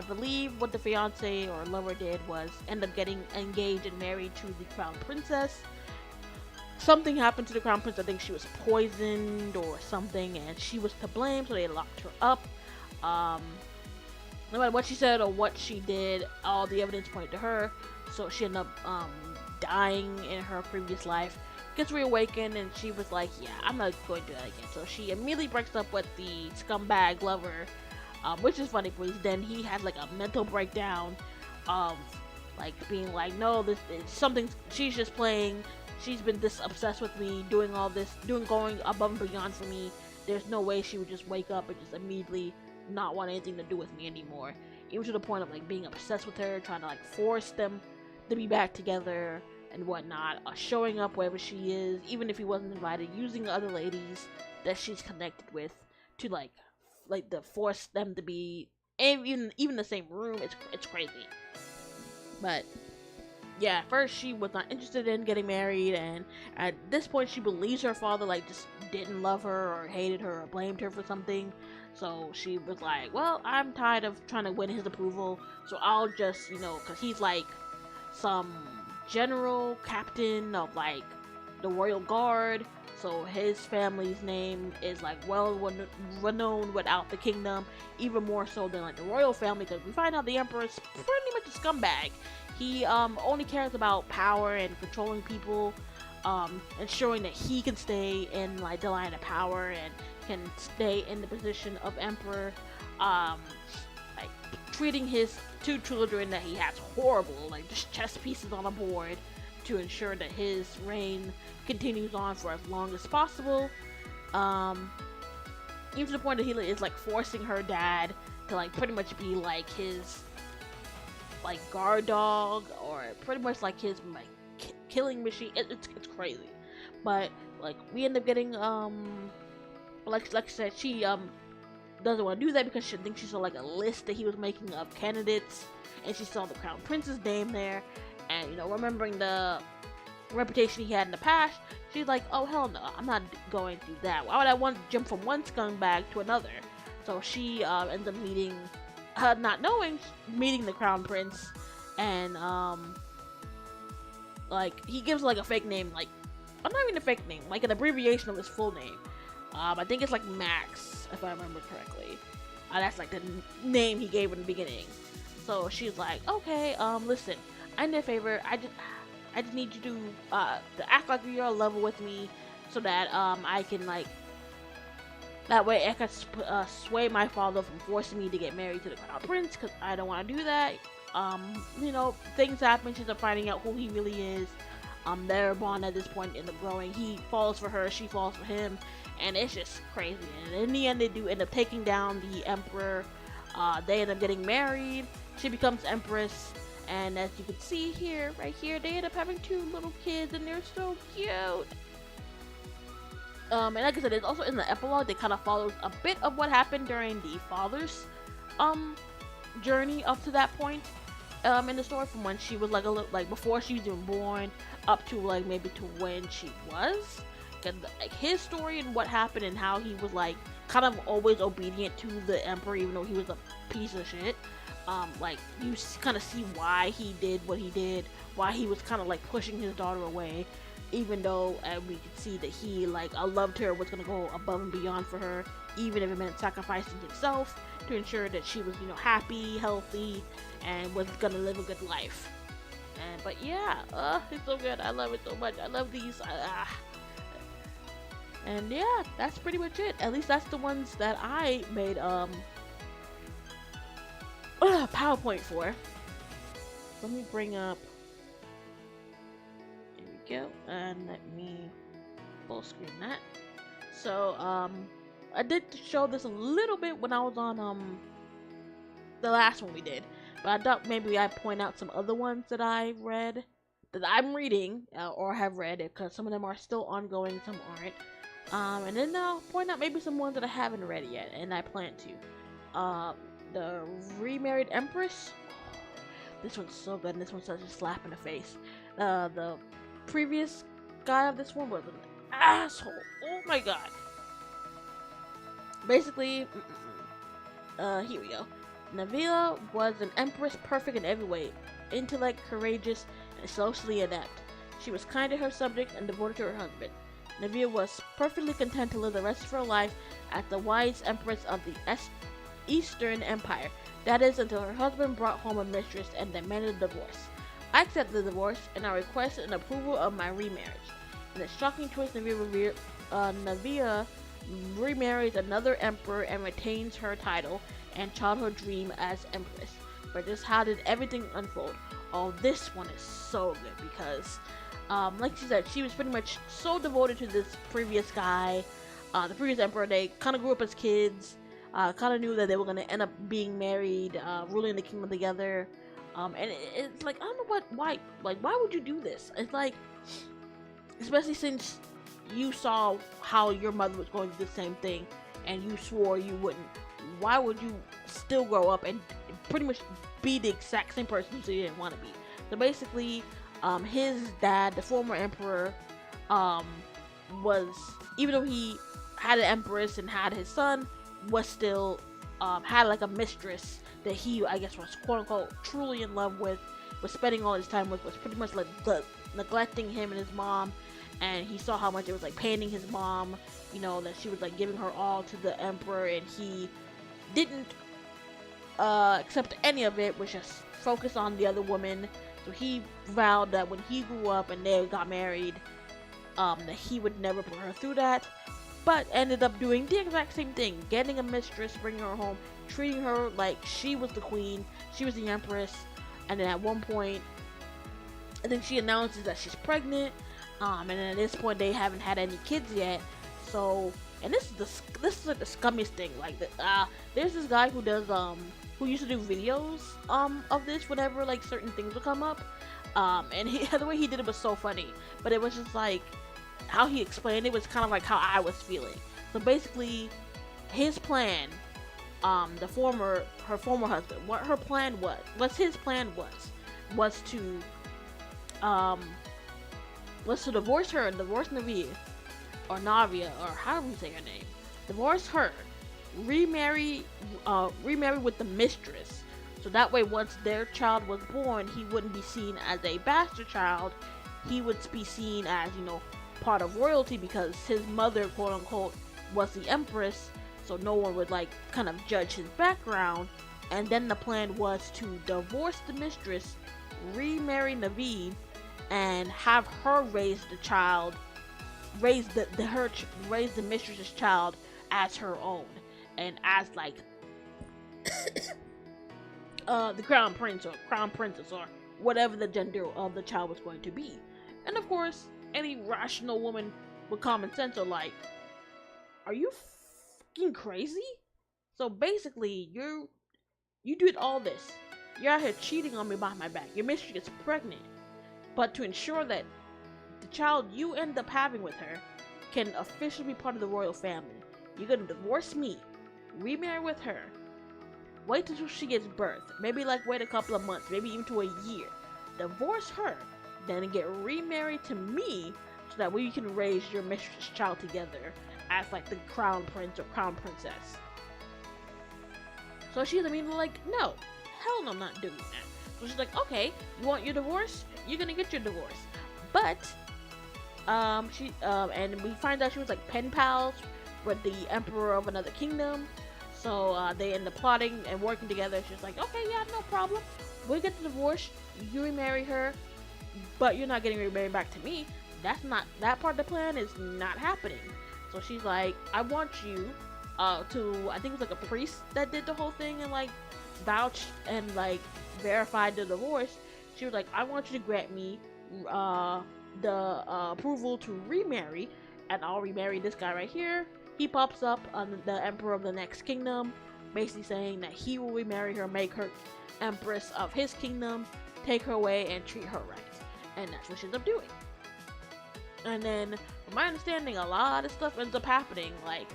believe what the fiance or lover did was end up getting engaged and married to the crown princess. Something happened to the crown prince. I think she was poisoned or something, and she was to blame, so they locked her up. No matter what she said or what she did, all the evidence pointed to her, so she ended up dying in her previous life. Gets reawakened, and she was like, yeah, I'm not going to do that again. So she immediately breaks up with the scumbag lover, which is funny because then he has like a mental breakdown of like being like, no, this is something, she's just playing, she's been this obsessed with me, doing all this, going above and beyond for me. There's no way she would just wake up and just immediately not want anything to do with me anymore. Even to the point of like being obsessed with her, trying to like force them to be back together and whatnot, showing up wherever she is, even if he wasn't invited, using other ladies that she's connected with to like to force them to be even the same room. It's crazy. But yeah, at first she was not interested in getting married, and at this point she believes her father like just didn't love her or hated her or blamed her for something. So she was like, well, I'm tired of trying to win his approval, so I'll just, because he's like some general captain of like the royal guard, so his family's name is like well renowned without the kingdom, even more so than like the royal family, because we find out the emperor is pretty much a scumbag. He only cares about power and controlling people, ensuring that he can stay in like the line of power and can stay in the position of emperor, like treating his 2 children that he has horrible, like just chess pieces on a board, to ensure that his reign continues on for as long as possible. Even to the point that he is like forcing her dad to like pretty much be like his like guard dog, or pretty much like his like killing machine. It's crazy. But like we end up getting like I said, she doesn't want to do that because she thinks she saw like a list that he was making of candidates, and she saw the crown prince's name there, and remembering the reputation he had in the past, She's like, oh hell no, I'm not going through that. Why would I want to jump from one scumbag to another? So she ends up meeting, not knowing, meeting the crown prince, and like he gives like a fake name, like, not even a fake name, like an abbreviation of his full name. I think it's like Max, if I remember correctly. That's like the name he gave in the beginning. So she's like, okay, listen, I need a favor. I just need you to act like you're on level with me, so that I can like, that way I can sway my father from forcing me to get married to the crown prince, because I don't want to do that. You know, things happen. She's finding out who he really is. Their bond at this point in the growing. He falls for her, she falls for him, and it's just crazy. And in the end, they do end up taking down the emperor. They end up getting married. She becomes empress, and as you can see here, right here, they end up having 2 little kids, and they're so cute. And like I said, it's also in the epilogue. They kind of follows a bit of what happened during the father's journey up to that point. In the story, from when she was like a little, like before she was even born, up to like maybe to when she was, and like his story and what happened and how he was like kind of always obedient to the emperor, even though he was a piece of shit. Like you kind of see why he did what he did, why he was kind of like pushing his daughter away, even though we could see that he like loved her, was gonna go above and beyond for her, even if it meant sacrificing himself to ensure that she was, you know, happy, healthy, and was gonna live a good life. And but yeah, it's so good. I love it so much. I love these. And yeah, that's pretty much it. At least that's the ones that I made PowerPoint for. Let me bring up. Here we go, and let me full screen that. So I did show this a little bit when I was on the last one we did, but I thought maybe I'd point out some other ones that I read, that I'm reading or have read, because some of them are still ongoing, some aren't. And then I'll point out maybe some ones that I haven't read yet, and I plan to. The Remarried Empress. This one's so good, and this one's such a slap in the face. The previous guy of this one was an asshole. Oh my god. Basically, here we go. Navila was an empress, perfect in every way. Intellect, courageous, and socially adept. She was kind to her subjects and devoted to her husband. Navila was perfectly content to live the rest of her life as the wise empress of the Eastern Empire. That is, until her husband brought home a mistress and demanded a divorce. I accept the divorce, and I request an approval of my remarriage. In a shocking twist, Navila remarries another emperor and retains her title and childhood dream as empress. But just how did everything unfold? Oh, this one is so good because, like she said, she was pretty much so devoted to this previous guy, the previous emperor. They kind of grew up as kids, kind of knew that they were going to end up being married, ruling the kingdom together. And it's like, I don't know why would you do this? It's like, especially since you saw how your mother was going through the same thing and you swore you wouldn't. Why would you still grow up and pretty much be the exact same person you didn't want to be? So basically, his dad, the former emperor, was, even though he had an empress and had his son, was still had like a mistress that he, I guess, was quote unquote truly in love with, was spending all his time with, was pretty much like neglecting him and his mom. And he saw how much it was like paining his mom, you know, that she was like giving her all to the emperor, and he didn't accept any of it, was just focused on the other woman. So he vowed that when he grew up and they got married, that he would never put her through that, but ended up doing the exact same thing, getting a mistress, bringing her home, treating her like she was the queen, she was the empress. And then at one point, I think she announces that she's pregnant. And then at this point they haven't had any kids yet. So, and this is like the scummiest thing. Like, there's this guy who does who used to do videos of this whenever like certain things would come up. And the way he did it was so funny. But it was just like how he explained it was kind of like how I was feeling. So basically, his plan, her former husband, what her plan was, what his plan was to was to divorce her and divorce Navia, or Navia, or how do we say her name? Divorce her, remarry, remarry with the mistress. So that way, once their child was born, he wouldn't be seen as a bastard child. He would be seen as, part of royalty because his mother, quote unquote, was the empress. So no one would like kind of judge his background. And then the plan was to divorce the mistress, remarry Naveed, and have her raise the child, raise the mistress's child as her own, and as like the crown prince or crown princess or whatever the gender of the child was going to be. And of course, any rational woman with common sense are like, "Are you fucking crazy?" So basically, you did all this. You're out here cheating on me behind my back. Your mistress gets pregnant, but to ensure that the child you end up having with her can officially be part of the royal family, you're gonna divorce me, remarry with her, wait until she gives birth, maybe like wait a couple of months, maybe even to a year, divorce her, then get remarried to me so that we can raise your mistress' child together as like the crown prince or crown princess. So she's like, no, hell no, I'm not doing that. So she's like, okay, you want your divorce? You're gonna get your divorce. But and we find out she was like pen pals with the emperor of another kingdom. So they end up plotting and working together. She's like, okay, yeah, no problem. We'll get the divorce. You remarry her, but you're not getting remarried back to me. That part of the plan is not happening. So she's like, I want you to, I think it was like a priest that did the whole thing and like vouched and like verified the divorce. She was like, I want you to grant me the approval to remarry, and I'll remarry this guy right here. He pops up on the emperor of the next kingdom, basically saying that he will remarry her, make her empress of his kingdom, take her away, and treat her right. And that's what she ends up doing. And then, from my understanding, a lot of stuff ends up happening, like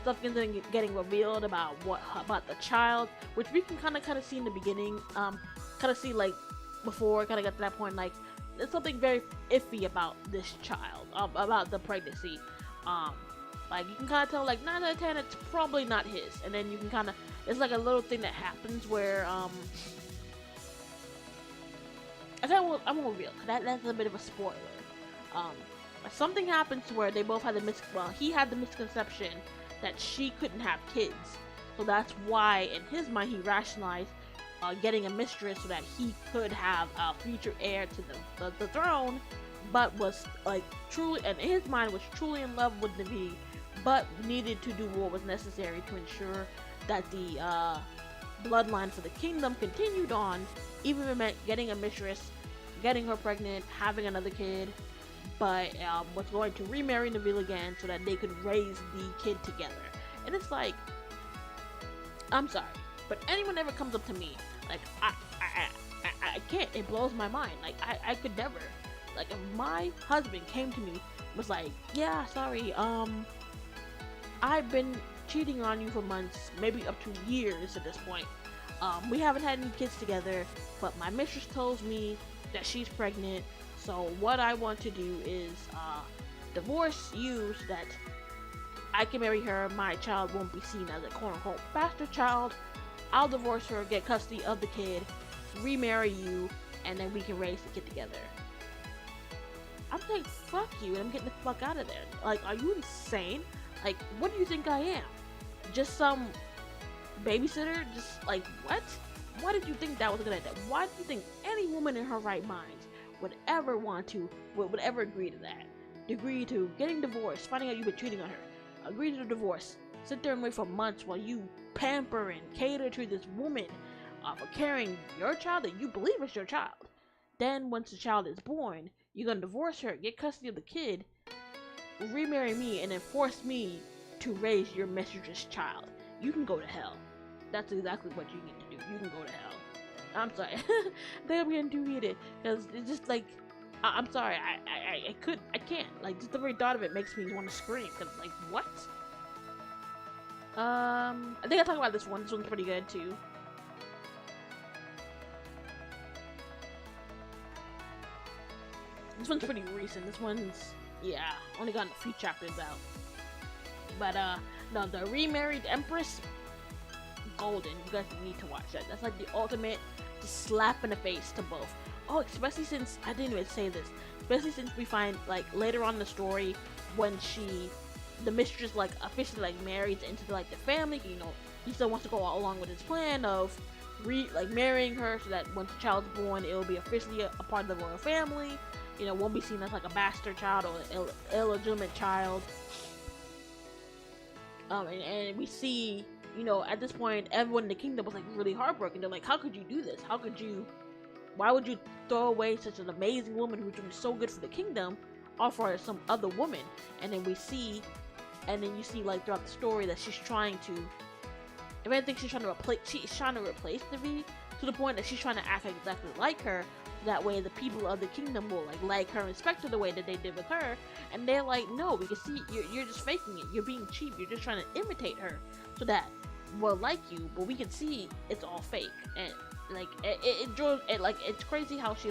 stuff ends up getting revealed about the child, which we can kind of see in the beginning, kind of see like before, kind of got to that point, like there's something very iffy about this child, about the pregnancy. Like you can kind of tell, like 9 out of 10, it's probably not his. And then you can kind of, it's like a little thing that happens where I won't reveal, cause that's a bit of a spoiler. Something happens where they both had he had the misconception that she couldn't have kids, so that's why in his mind he rationalized getting a mistress so that he could have a future heir to the throne, but was like truly, and in his mind was truly in love with Navi, but needed to do what was necessary to ensure that the bloodline for the kingdom continued on, even if it meant getting a mistress, getting her pregnant, having another kid, but was going to remarry Navi again so that they could raise the kid together. And it's like, I'm sorry, but anyone ever comes up to me, like, I can't, it blows my mind. Like, I could never, like, if my husband came to me, was like, yeah, sorry, I've been cheating on you for months, maybe up to years at this point. We haven't had any kids together, but my mistress tells me that she's pregnant, so what I want to do is, divorce you so that I can marry her, my child won't be seen as a quote-unquote bastard child. I'll divorce her, get custody of the kid, remarry you, and then we can raise the kid together. I'm like, fuck you, and I'm getting the fuck out of there. Like, are you insane? Like, what do you think I am? Just some babysitter? Just, like, what? Why did you think that was a good idea? Why do you think any woman in her right mind would ever would ever agree to that? Agree to getting divorced, finding out you've been cheating on her, agree to the divorce, sit there and wait for months while you pamper and cater to this woman for carrying your child that you believe is your child. Then once the child is born, you're gonna divorce her, get custody of the kid, remarry me, and then force me to raise your mistress's child. You can go to hell. That's exactly what you need to do. You can go to hell. I'm sorry. I think I'm getting too heated because it's just like, I'm sorry. I can't. Like, just the very thought of it makes me want to scream. Cause like, what? I think I talked about this one. This one's pretty good too. This one's pretty recent. This one's, yeah, only gotten a few chapters out. But no, the remarried Empress, golden. You guys need to watch that. That's like the ultimate just slap in the face to both. Oh, especially since I didn't even say this. Especially since we find like later on in the story when the mistress like officially like marries into like the family. You know, he still wants to go along with his plan of marrying her so that once the child's born, it will be officially a part of the royal family. You know, won't be seen as like a bastard child or an illegitimate child. And we see, you know, at this point, everyone in the kingdom was like really heartbroken. They're like, how could you do this? Why would you throw away such an amazing woman who's doing so good for the kingdom, offer some other woman? And then you see like throughout the story that she's trying to, if anything, she's trying to replace the V to the point that she's trying to act exactly like her. That way the people of the kingdom will like her and respect her the way that they did with her. And they're like, no, we can see you're just faking it. You're being cheap. You're just trying to imitate her so that we'll like you, but we can see it's all fake. And like it's crazy how she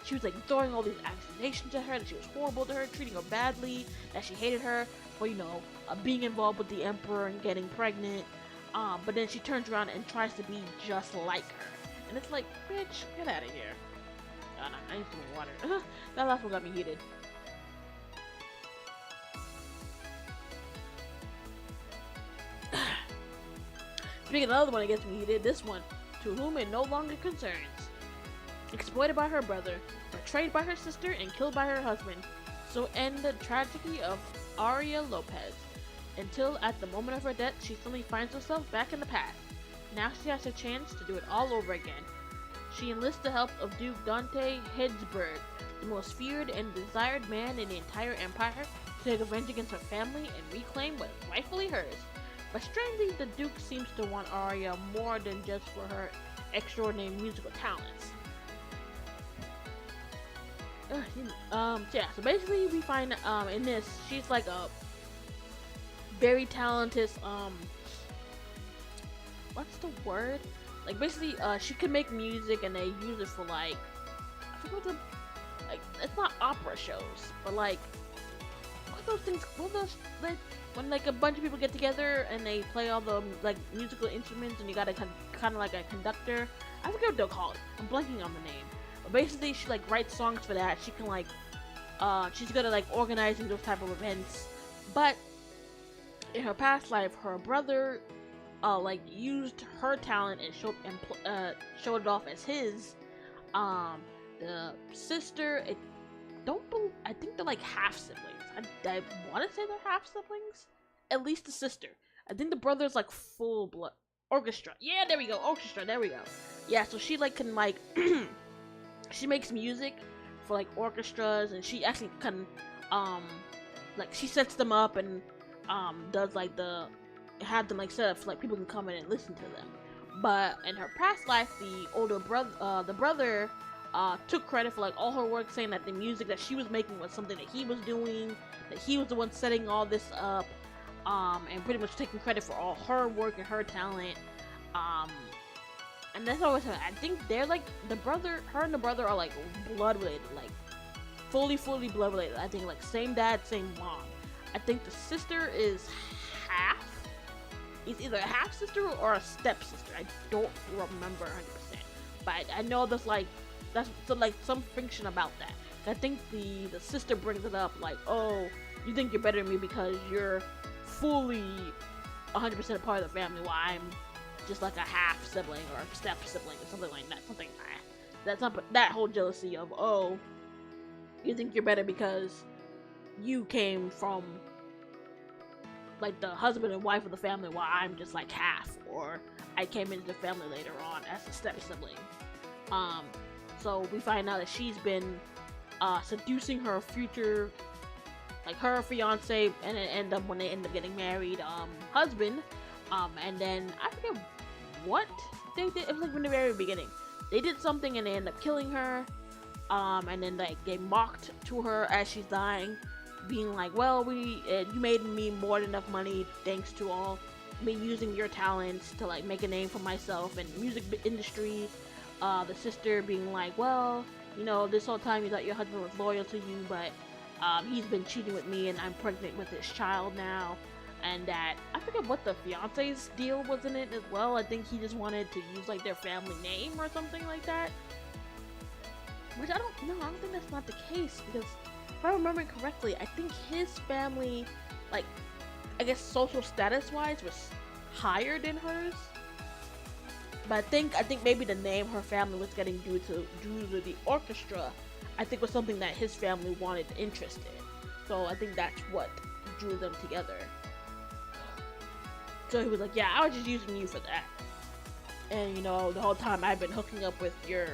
she was like throwing all these accusations at her, that she was horrible to her, treating her badly, that she hated her for, you know, being involved with the emperor and getting pregnant. But then she turns around and tries to be just like her. And it's like, bitch, get out of here. Oh, no, I need some water. That last one got me heated. Speaking of another one that gets me heated, this one, to whom it no longer concerns. Exploited by her brother, betrayed by her sister, and killed by her husband. So end the tragedy of Aria Lopez. Until at the moment of her death, she suddenly finds herself back in the past. Now she has a chance to do it all over again. She enlists the help of Duke Dante Hidsburg, the most feared and desired man in the entire empire, to take revenge against her family and reclaim what is rightfully hers. But strangely, the Duke seems to want Arya more than just for her extraordinary musical talents. So basically we find in this, she's like a very talented what's the word? Like basically, she can make music and they use it for like, I forgot like, it's not opera shows, but like, what are those things? What are those, like, when like a bunch of people get together and they play all the like musical instruments and you got a kind of like a conductor. I forget what they're called. I'm blanking on the name. But basically, she like writes songs for that. She can like, she's good at like organizing those type of events. But in her past life, her brother like used her talent and showed it off as his. The sister, I think they're like half siblings. I want to say they're half siblings. At least the sister. I think the brother's like full blood orchestra. Yeah, there we go, orchestra. There we go. Yeah, so she like can like she makes music for like orchestras, and she actually can like she sets them up and does like have them like set up so like people can come in and listen to them. But in her past life, the brother took credit for like all her work, saying that the music that she was making was something that he was doing, that he was the one setting all this up, and pretty much taking credit for all her work and her talent. And that's always, I think they're like her and the brother are like blood related, like fully blood related. I think like same dad, same mom. I think the sister is half. It's either a half sister or a step sister. I don't remember 100%, but I know there's like some fiction about that. I think the sister brings it up like, oh, you think you're better than me because you're fully 100% a part of the family, while I'm just like a half sibling or a step sibling or something like that. Something like that's not that whole jealousy of, oh, you think you're better because you came from like the husband and wife of the family, while I'm just like half, or I came into the family later on as a step sibling. So we find out that she's been seducing her future, like her fiance, and it when they end up getting married, husband. And then I forget what they did. It was like from the very beginning. They did something and they end up killing her. And then like they mocked to her as she's dying, being like, well, you made me more than enough money thanks to all me using your talents to like make a name for myself in the music industry. The sister being like, well, you know, this whole time you thought your husband was loyal to you, but he's been cheating with me, and I'm pregnant with his child now. And that I forget what the fiance's deal was in it as well. I think he just wanted to use like their family name or something like that. Which I don't know. I don't think that's not the case because if I remember correctly, I think his family, like, I guess social status wise, was higher than hers. But I think maybe the name her family was getting due to the orchestra, I think was something that his family wanted interest in. So I think that's what drew them together. So he was like, yeah, I was just using you for that. And you know, the whole time I've been hooking up with your,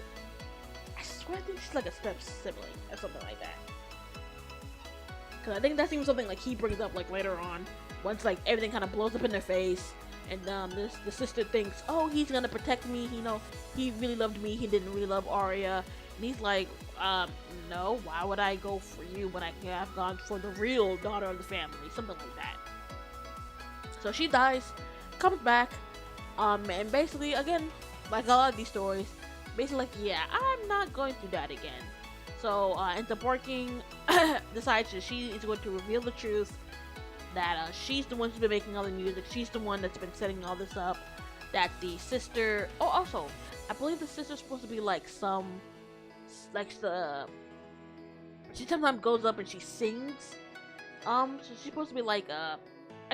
I swear I think she's like a step sibling or something like that. Cause I think that's even something like he brings up like later on, once like everything kind of blows up in their face. And the sister thinks, oh, he's gonna protect me. You know, he really loved me. He didn't really love Arya. And he's like, no. Why would I go for you when I could have gone for the real daughter of the family? Something like that. So she dies, comes back, and basically again, like a lot of these stories, basically like, yeah, I'm not going through that again. So ends up working, decides that she is going to reveal the truth. That she's the one who's been making all the music. She's the one that's been setting all this up. That the sister. Oh, also, I believe the sister's supposed to be like she sometimes goes up and she sings. So she's supposed to be like I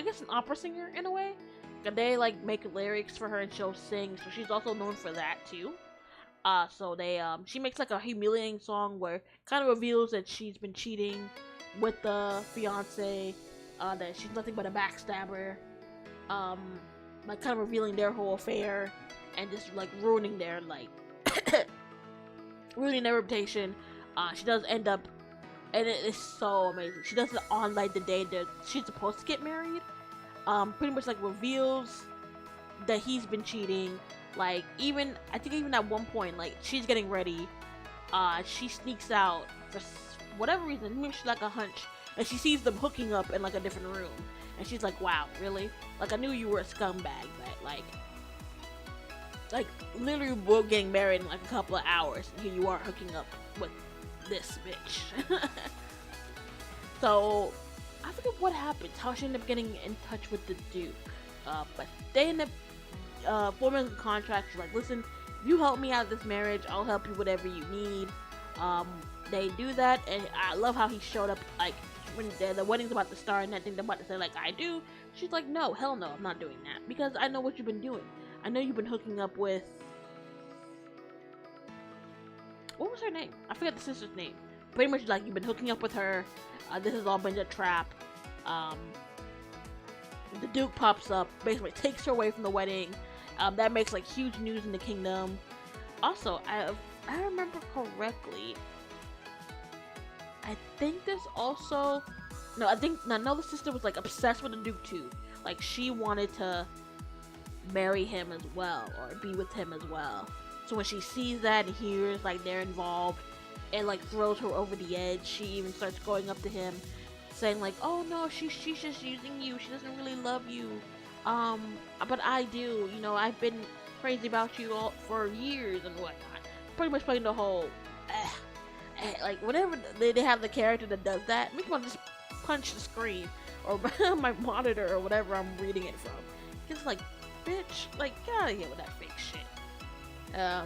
guess an opera singer in a way. And they like make lyrics for her and she'll sing. So she's also known for that too. So she makes like a humiliating song where kind of reveals that she's been cheating with the fiance. That she's nothing but a backstabber, like kind of revealing their whole affair and just like ruining their ruining their reputation. She does end up, and it is so amazing. She does it on like the day that she's supposed to get married. Pretty much like reveals that he's been cheating. Like I think even at one point, like she's getting ready, she sneaks out for whatever reason. Maybe she's like a hunch. And she sees them hooking up in like a different room. And she's like, wow, really? Like I knew you were a scumbag, but like literally we're getting married in like a couple of hours and here you are hooking up with this bitch. So I forget what happens, how she ended up getting in touch with the Duke. But they end up forming a contract. She's like, listen, if you help me out of this marriage, I'll help you whatever you need. They do that, and I love how he showed up like when the wedding's about to start and I think they're about to say like I do. She's like, no, hell no, I'm not doing that because I know what you've been doing. I know you've been hooking up with, what was her name? I forget the sister's name. Pretty much like you've been hooking up with her. This has all been a trap. The Duke pops up, basically takes her away from the wedding. That makes like huge news in the kingdom. Also, I remember correctly, I think there's also I think the sister was like obsessed with the Duke too. Like she wanted to marry him as well or be with him as well. So when she sees that and hears like they're involved, it like throws her over the edge. She even starts going up to him saying like, oh no, she's just using you, she doesn't really love you, but I do, you know, I've been crazy about you all for years and whatnot. Pretty much playing the whole like whenever they have the character that does that, makes me want to just punch the screen or my monitor or whatever I'm reading it from. It's like, bitch, like get out of here with that fake shit.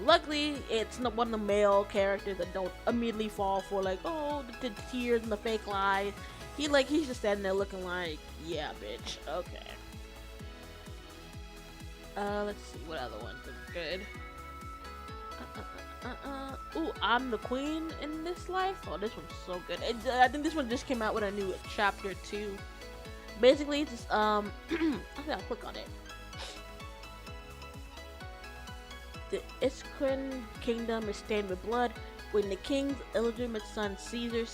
Luckily, it's not one of the male characters that don't immediately fall for like, oh, the tears and the fake lies. He's just standing there looking like, yeah, bitch, okay. Let's see what other ones are good. Ooh, I'm the queen in this life. Oh, this one's so good. I think this one just came out with a new chapter 2. Basically, it's just, I think I'll click on it. The Iskren kingdom is stained with blood when the king's illegitimate son Caesar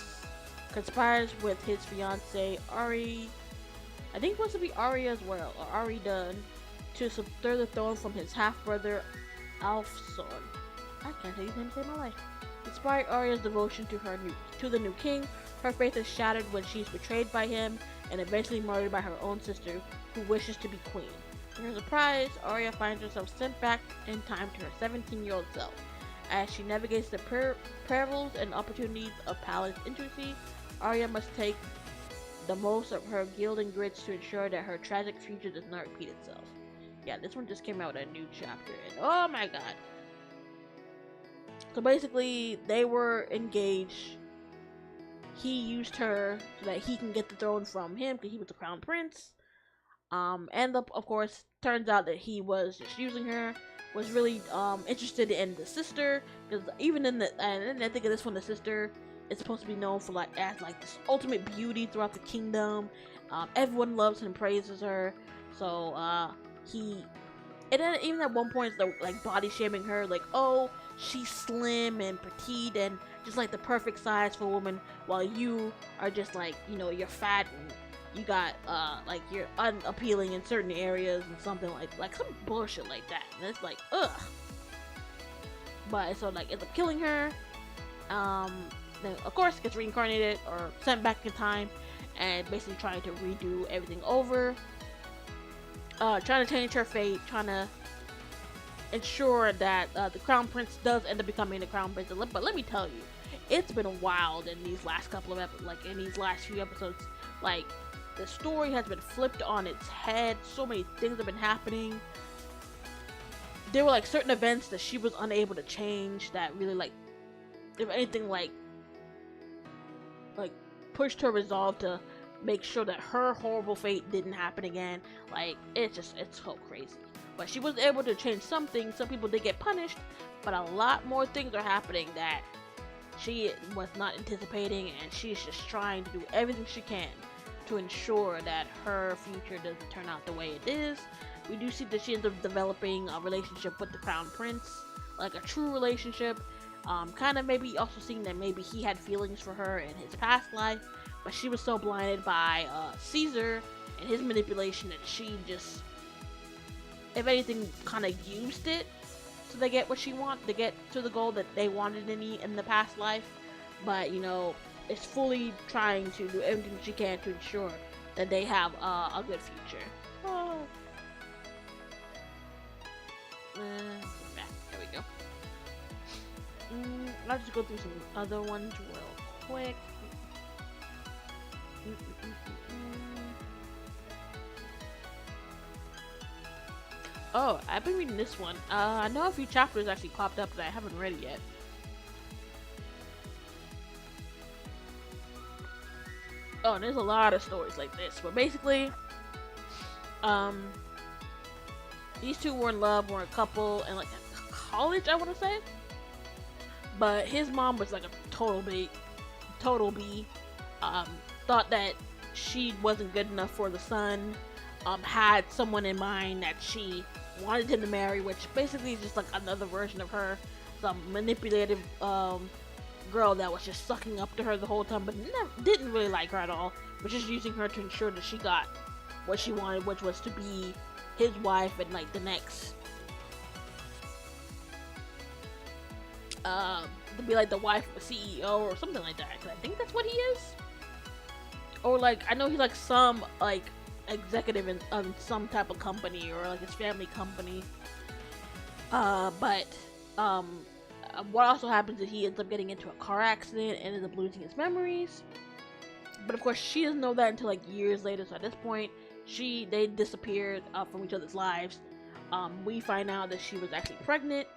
conspires with his fiancée Ari. I think it was to be Arya as well, or Ari Dunn, to subvert the throne from his half-brother Alfson. I can't say his name to save my life. Despite Arya's devotion to the new king, her faith is shattered when she's betrayed by him and eventually murdered by her own sister, who wishes to be queen. To her surprise, Arya finds herself sent back in time to her 17-year-old self. As she navigates the perils and opportunities of palace intricacy, Arya must take the most of her gilding grits to ensure that her tragic future does not repeat itself. Yeah, this one just came out with a new chapter, and oh my god. So basically, they were engaged. He used her so that he can get the throne from him because he was the crown prince. And of course, turns out that he was just using her. Was really interested in the sister because even in the and I think of this one, the sister is supposed to be known for as this ultimate beauty throughout the kingdom. Everyone loves and praises her. So he and then even at one point, it's like body shaming her, like, oh, she's slim and petite and just like the perfect size for a woman, while you are just like, you're fat and you got like you're unappealing in certain areas and something like some bullshit like that. And it's like, ugh. But so like ends up killing her. Then of course gets reincarnated or sent back in time, and basically trying to redo everything over. Trying to change her fate, trying to ensure that the crown prince does end up becoming the crown prince. But let me tell you, it's been wild in these last couple of in these last few episodes. Like, the story has been flipped on its head. So many things have been happening. There were like certain events that she was unable to change that really like, if anything, like pushed her resolve to make sure that her horrible fate didn't happen again. Like, it's so crazy. But she was able to change something. Some people did get punished, but a lot more things are happening that she was not anticipating, and she's just trying to do everything she can to ensure that her future doesn't turn out the way it is. We do see that she ends up developing a relationship with the crown prince, like a true relationship. Kind of maybe also seeing that maybe he had feelings for her in his past life, but she was so blinded by Caesar and his manipulation that she just, if anything, kind of used it so they get what she wanted, to get to the goal that they wanted in the past life. But is fully trying to do everything she can to ensure that they have a good future. Oh. There we go. I'll just go through some other ones real quick. Oh, I've been reading this one. I know a few chapters actually popped up that I haven't read yet. Oh, and there's a lot of stories like this. But basically, these two were in love, were a couple, and like college, I want to say. But his mom was like a total B. Thought that she wasn't good enough for the son. Had someone in mind that she wanted him to marry, which basically is just like another version of her. Some manipulative girl that was just sucking up to her the whole time, but didn't really like her at all. Was just using her to ensure that she got what she wanted, which was to be his wife and like the next to be like the wife of a CEO or something like that. Cause I think that's what he is. Or like, I know he's like some like executive in some type of company, or like his family company. But what also happens is he ends up getting into a car accident and ends up losing his memories. But of course, she doesn't know that until like years later. So at this point, they disappeared from each other's lives. We find out that she was actually pregnant.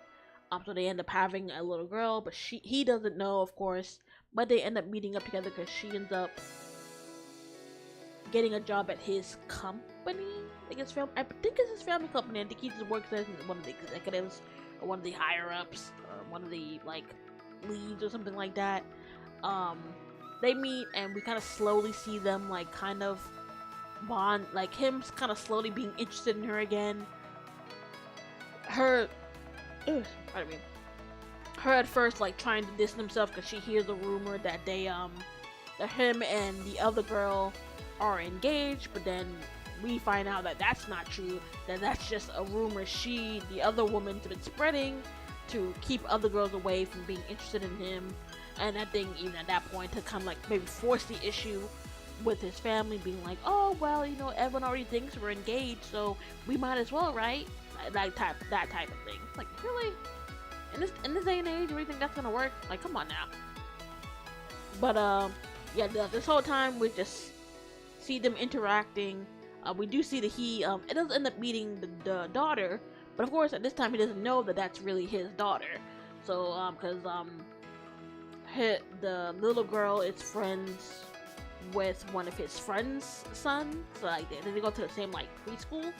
So they end up having a little girl, but he doesn't know, of course. But they end up meeting up together because she ends up getting a job at his company. I think it's his family company. I think he just works as one of the executives or one of the higher ups or one of the like leads or something like that. They meet and we kind of slowly see them like kind of bond, like him kind of slowly being interested in her again. Her at first like trying to distance himself because she hears a rumor that that him and the other girl are engaged, but then we find out that that's not true, that that's just a rumor the other woman's been spreading to keep other girls away from being interested in him. And I think even at that point to kind of like maybe force the issue with his family, being like, oh well, everyone already thinks we're engaged, so we might as well, right? That type of thing. Like, really? in this day and age, do you think that's gonna work? Like, come on now. But yeah, this whole time we just see them interacting. We do see that he it does end up meeting the daughter, but of course at this time he doesn't know that that's really his daughter. So because the little girl is friends with one of his friends' sons, so like they go to the same like preschool.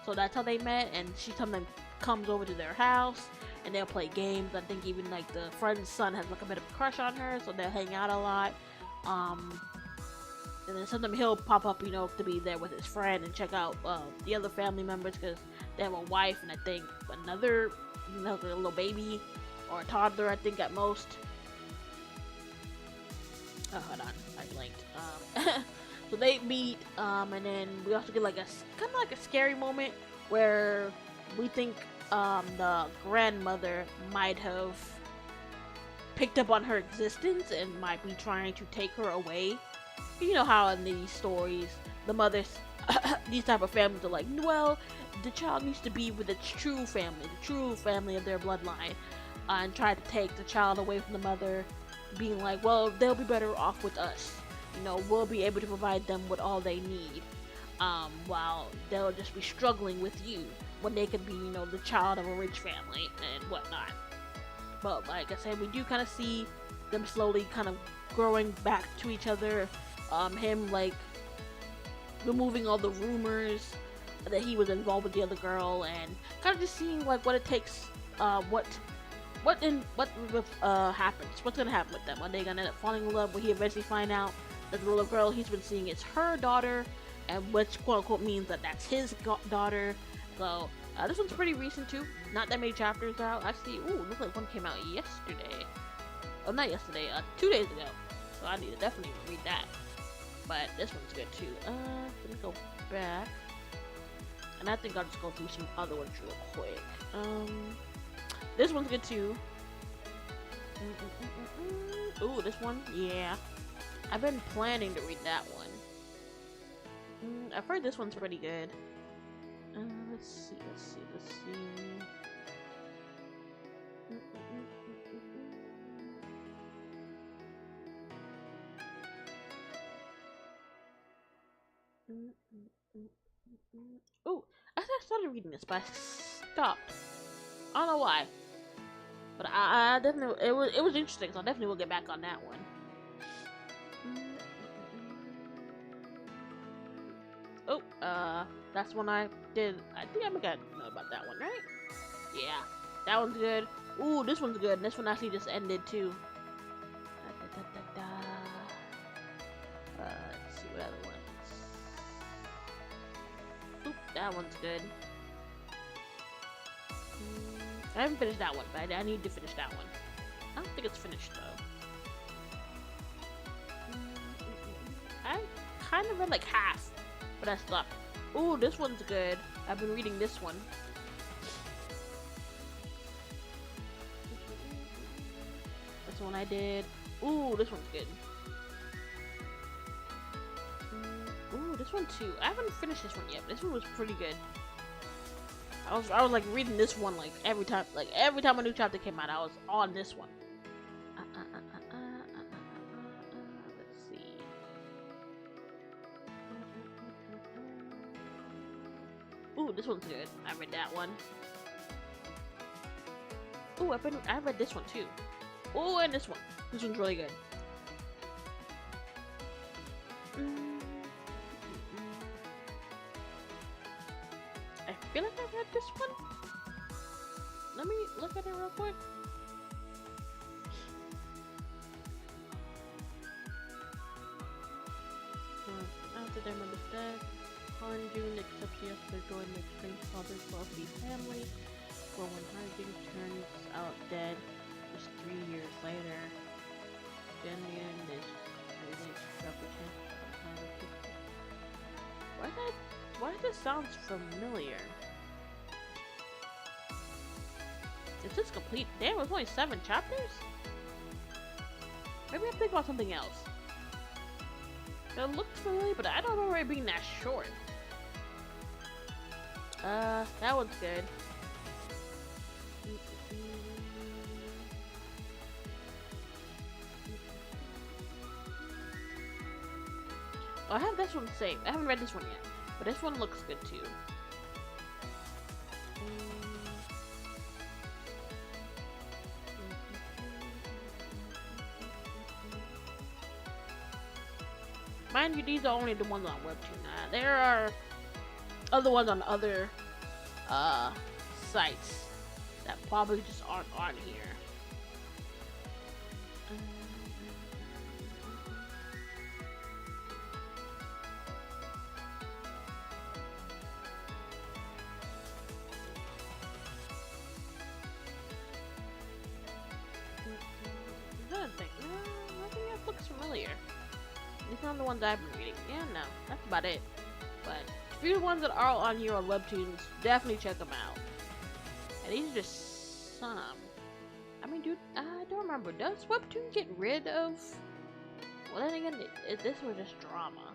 So that's how they met, and she sometimes comes over to their house and they'll play games. I think even like the friend's son has like a bit of a crush on her, so they'll hang out a lot. And then sometimes he'll pop up, to be there with his friend and check out the other family members because they have a wife and I think another little baby or a toddler, I think at most. Oh, hold on, I blinked. So they meet, and then we also get like kind of like a scary moment where we think the grandmother might have picked up on her existence and might be trying to take her away. You know how in these stories, the mothers, these type of families are like, well, the child needs to be with its true family of their bloodline, and try to take the child away from the mother, being like, well, they'll be better off with us. We'll be able to provide them with all they need, while they'll just be struggling with you when they could be, the child of a rich family and whatnot. But like I said, we do kind of see them slowly kind of growing back to each other. Him like removing all the rumors that he was involved with the other girl, and kind of just seeing like what it takes, what happens, what's gonna happen with them. Are they gonna end up falling in love? Will he eventually find out that the little girl he's been seeing is her daughter, and which quote unquote means that that's his daughter? So this one's pretty recent too. Not that many chapters out. Actually, looks like one came out yesterday. Oh, not yesterday. 2 days ago. So I need to definitely read that. But this one's good too. Let me go back. And I think I'll just go through some other ones real quick. This one's good too. Ooh, this one? Yeah. I've been planning to read that one. I've heard this one's pretty good. Let's see. Ooh, I started reading this, but I stopped. I don't know why, but I definitely it was interesting, so I definitely will get back on that one. Oh, that's one I did. I think I'm gonna know about that one, right? Yeah, that one's good. Ooh, this one's good. This one actually just ended too. Let's see what other ones. Oop, that one's good. I haven't finished that one, but I need to finish that one. I don't think it's finished though. I kind of read like half, but I stopped. Ooh, this one's good. I've been reading this one. This one I did. Ooh, this one's good. Ooh, this one too. I haven't finished this one yet. This one was pretty good. I was like reading this one like every time a new chapter came out, I was on this one. Let's see. Ooh, this one's good. I read that one. Ooh, I read this one too. Ooh, and this one. This one's really good. I feel like I read this one. Let me look at it real quick. After their mother's death, Han Jun accepts yes to join the estranged father's wealthy family. But when Han Jun turns out dead, just 3 years later, Jen Yun is released to represent why this sounds familiar? Is this complete? Damn, it was only 7 chapters? Maybe I'm thinking about something else. It looks familiar, but I don't remember it being that short. That one's good. I have this one saved. I haven't read this one yet, but this one looks good too. Mind you, these are only the ones on Webtoon. There are other ones on other sites that probably just aren't on here. Nothing else looks familiar. These are the ones I've been reading. Yeah, no, that's about it. But a few ones that are on here on Webtoons, definitely check them out. And these are just some. I mean, dude, I don't remember. Does Webtoon get rid of? Well, then again, this was just drama.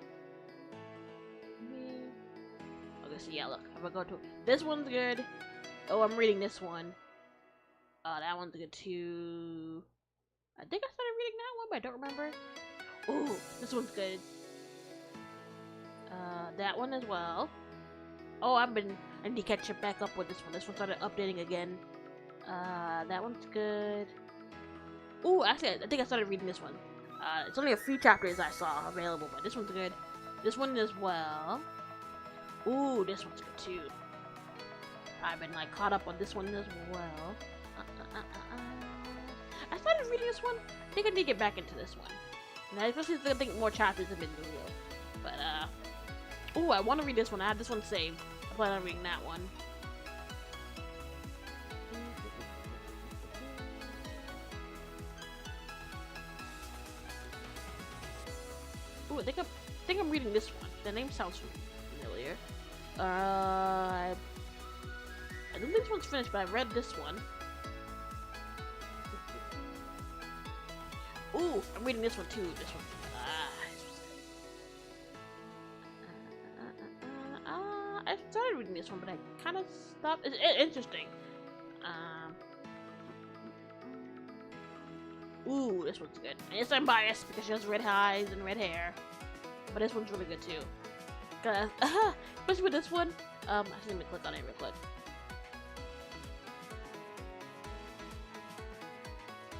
Okay, so yeah, look. If I go to this one's good. Oh, I'm reading this one. That one's good too. I think I started reading that one, but I don't remember. Ooh, this one's good. That one as well. Oh, I need to catch it back up with this one. This one started updating again. That one's good. Ooh, actually, I think I started reading this one. It's only a few chapters I saw available, but this one's good. This one as well. Ooh, this one's good too. I've been like caught up on this one as well. I started reading this one. I think I need to get back into this one. And especially since I think more chapters have been revealed. But ooh, I want to read this one. I have this one saved. I plan on reading that one. Ooh, I think I'm reading this one. The name sounds familiar. I think this one's finished, but I read this one. Ooh, I'm reading this one too. This one. I started reading this one, but I kind of stopped. It's interesting. Ooh, this one's good. And yes, I'm biased because she has red eyes and red hair, but this one's really good too. Especially with this one. Actually, let me click on it real quick.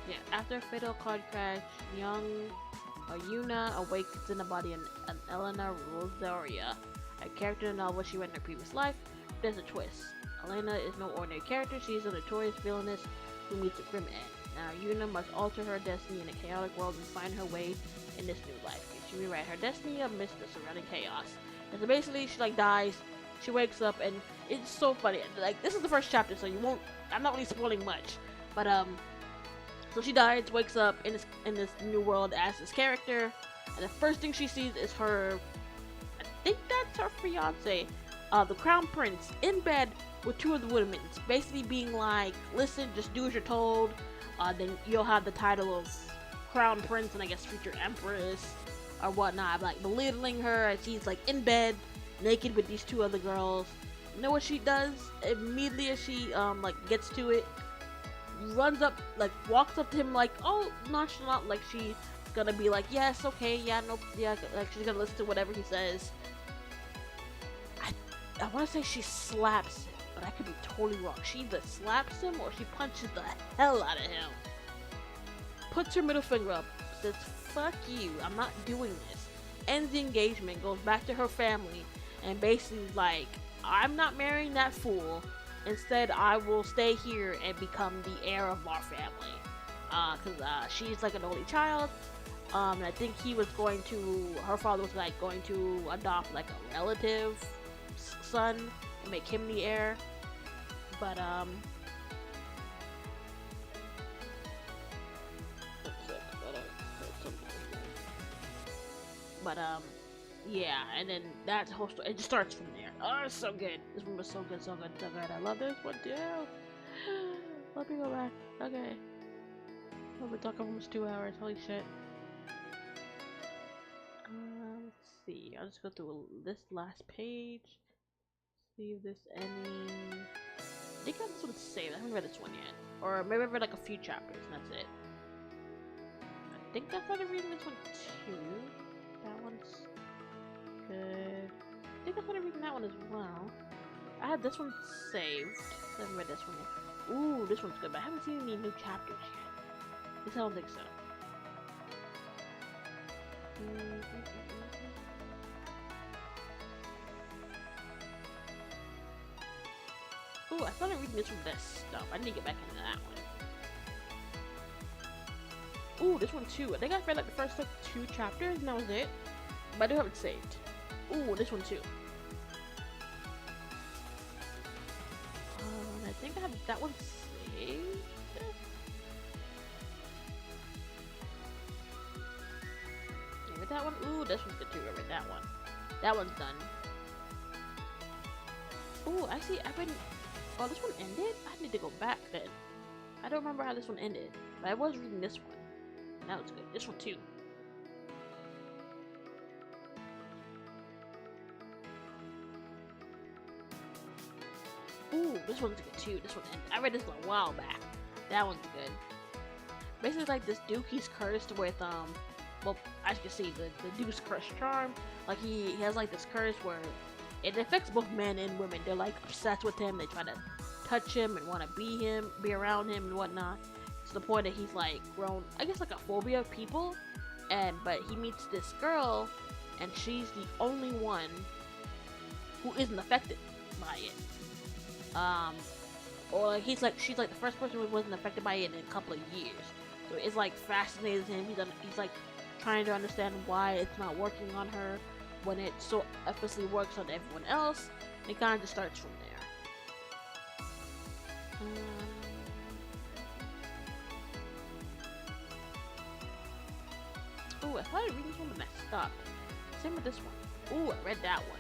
Yeah, after a fatal car crash, young Yuna awakens in the body of Elena Rosaria, a character in the novel she read in her previous life. There's a twist. Elena is no ordinary character. She is a notorious villainess who meets a grim end. Now, Yuna must alter her destiny in a chaotic world and find her way in this new life. Can she rewrite her destiny amidst the surrounding chaos? And so basically, she like dies. She wakes up, and it's so funny. Like, this is the first chapter, so you won't. I'm not really spoiling much, but so she dies, wakes up in this new world as this character, and the first thing she sees is her, I think that's her fiance, the crown prince, in bed with two of the women, basically being like, listen, just do as you're told, then you'll have the title of crown prince and I guess future empress or whatnot, like belittling her as she's like in bed, naked with these two other girls. You know what she does? Immediately as she like gets to it, runs up, like walks up to him like, oh, nonchalant, like she's gonna be like, yes, okay, yeah, no, yeah, like she's gonna listen to whatever he says. I want to say she slaps him, but I could be totally wrong. She either slaps him or she punches the hell out of him. Puts her middle finger up, says, fuck you, I'm not doing this. Ends the engagement, goes back to her family, and basically like, I'm not marrying that fool. Instead, I will stay here and become the heir of our family. Cause she's like an only child. And I think her father was like going to adopt like a relative son and make him the heir. But yeah, and then that whole story, it just starts from there. Oh, it's so good. This one was so good, so good, so good. I love this one too. Let me go back. Okay. We've been talking almost 2 hours. Holy shit. Let's see. I'll just go through this last page. See if there's any. I think I have this one saved. I haven't read this one yet. Or maybe I've read like a few chapters and that's it. I think I started reading this one too. That one's. good. I think I'm gonna read that one as well. I had this one saved. I haven't read this one yet. Ooh, this one's good, but I haven't seen any new chapters yet. At least I don't think so. Ooh, I started reading this from this stuff. I need to get back into that one. Ooh, this one too. I think I read like the first like 2 chapters and that was it. But I do have it saved. Ooh, this one too. I think I have that one saved. I read that one. Ooh, this one's good too. I read that one. That one's done. Ooh, actually, I read. Oh, this one ended? I need to go back then. I don't remember how this one ended, but I was reading this one. That was good. This one too. Ooh, this one's good too. This one ended. I read this one a while back. That one's good. Basically, like this dude, he's cursed with well, as you can see, the dude's cursed charm. Like he has like this curse where it affects both men and women. They're like obsessed with him. They try to touch him and want to be around him and whatnot. To the point that he's like grown, I guess, like a phobia of people. But he meets this girl, and she's the only one who isn't affected by it. Or like she's like the first person who wasn't affected by it in a couple of years. So it's like fascinating to him. He's like trying to understand why it's not working on her when it so effortlessly works on everyone else. And it kind of just starts from there. Ooh, I started reading this one and I stopped. Same with this one. Ooh, I read that one.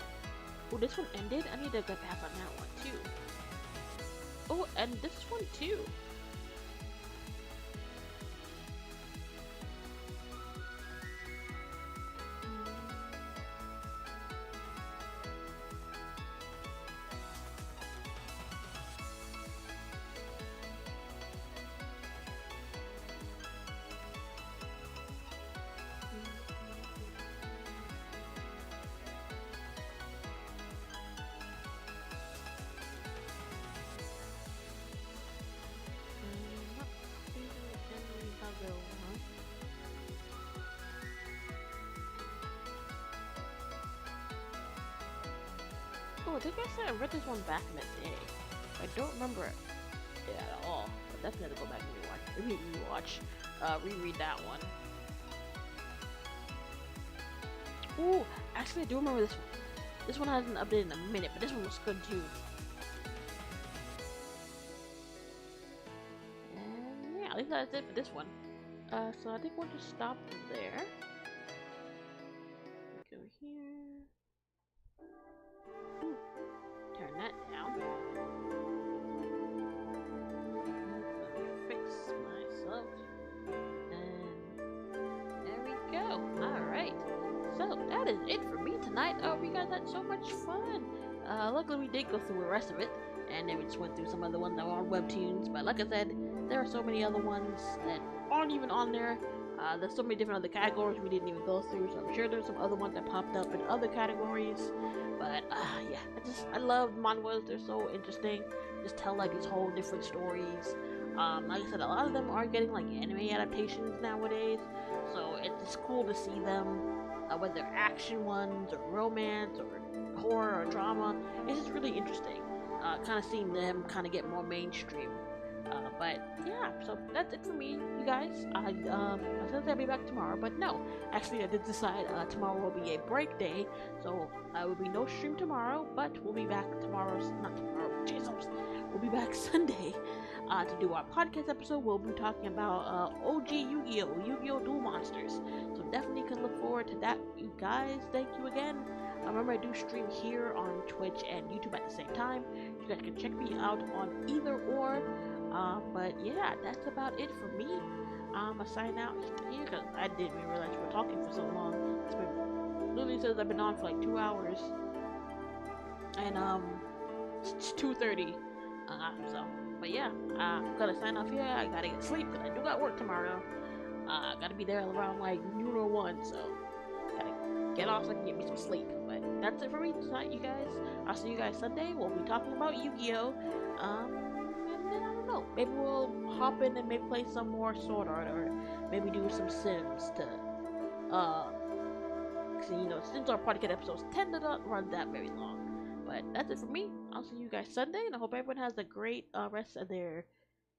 Ooh, this one ended. I need to go back on that one too. Oh, and this one too. Oh, I think I said I read this one back in the day. I don't remember it at all. But definitely go back and reread that one. Ooh, actually I do remember this one. This one hasn't updated in a minute, but this one was good too. And yeah, at least that's it for this one. So I think we'll just stop there. Go here. Ooh, turn that down. Let me fix myself. And there we go. Alright. So that is it for me tonight. Oh, we guys had so much fun. Luckily we did go through the rest of it. And then we just went through some other ones that were on webtoons. But like I said, there are so many other ones that aren't even on there. There's so many different other categories we didn't even go through, so I'm sure there's some other ones that popped up in other categories. But yeah, I love manhwas. They're so interesting. Just tell like these whole different stories. Like I said, a lot of them are getting like anime adaptations nowadays, so it's just cool to see them, whether they're action ones or romance or horror or drama. It's just really interesting. Kind of seeing them kind of get more mainstream. But yeah, so that's it for me, you guys. I was gonna say I'll be back tomorrow, but no. Actually, I did decide tomorrow will be a break day, so will be no stream tomorrow, but we'll be back not tomorrow, Jesus. We'll be back Sunday to do our podcast episode. We'll be talking about OG Yu-Gi-Oh! Duel Monsters. So definitely can look forward to that, you guys. Thank you again. Remember, I do stream here on Twitch and YouTube at the same time. You guys can check me out on either or. But yeah, that's about it for me. I'm gonna sign out here because I didn't even realize we were talking for so long. It's been literally says I've been on for like 2 hours, and it's 2:30. But yeah, I'm gonna sign off here. I gotta get sleep because I do got work tomorrow. I gotta be there around like noon or 1. So Gotta get off and get me some sleep. But that's it for me tonight, you guys. I'll see you guys Sunday. We'll be talking about Yu-Gi-Oh! And then I don't know. Maybe we'll hop in and maybe play some more Sword Art, or maybe do some Sims to, cause you know, Sims Art Party Kid episodes tend to not run that very long. But that's it for me. I'll see you guys Sunday, and I hope everyone has a great rest of their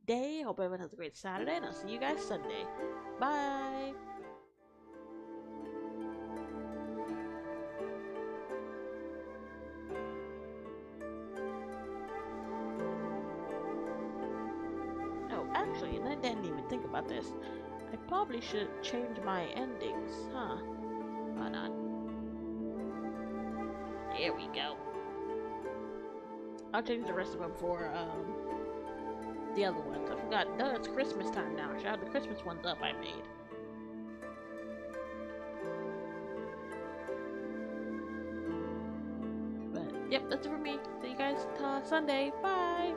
day. Hope everyone has a great Saturday, and I'll see you guys Sunday. Bye! Oh, actually, and I didn't even think about this. I probably should change my endings, huh? Why not? There we go. I'll change the rest of them for, the other ones. I forgot. Duh, it's Christmas time now. Shout out the Christmas ones up I made. But, yep, that's it for me. See you guys Sunday. Bye!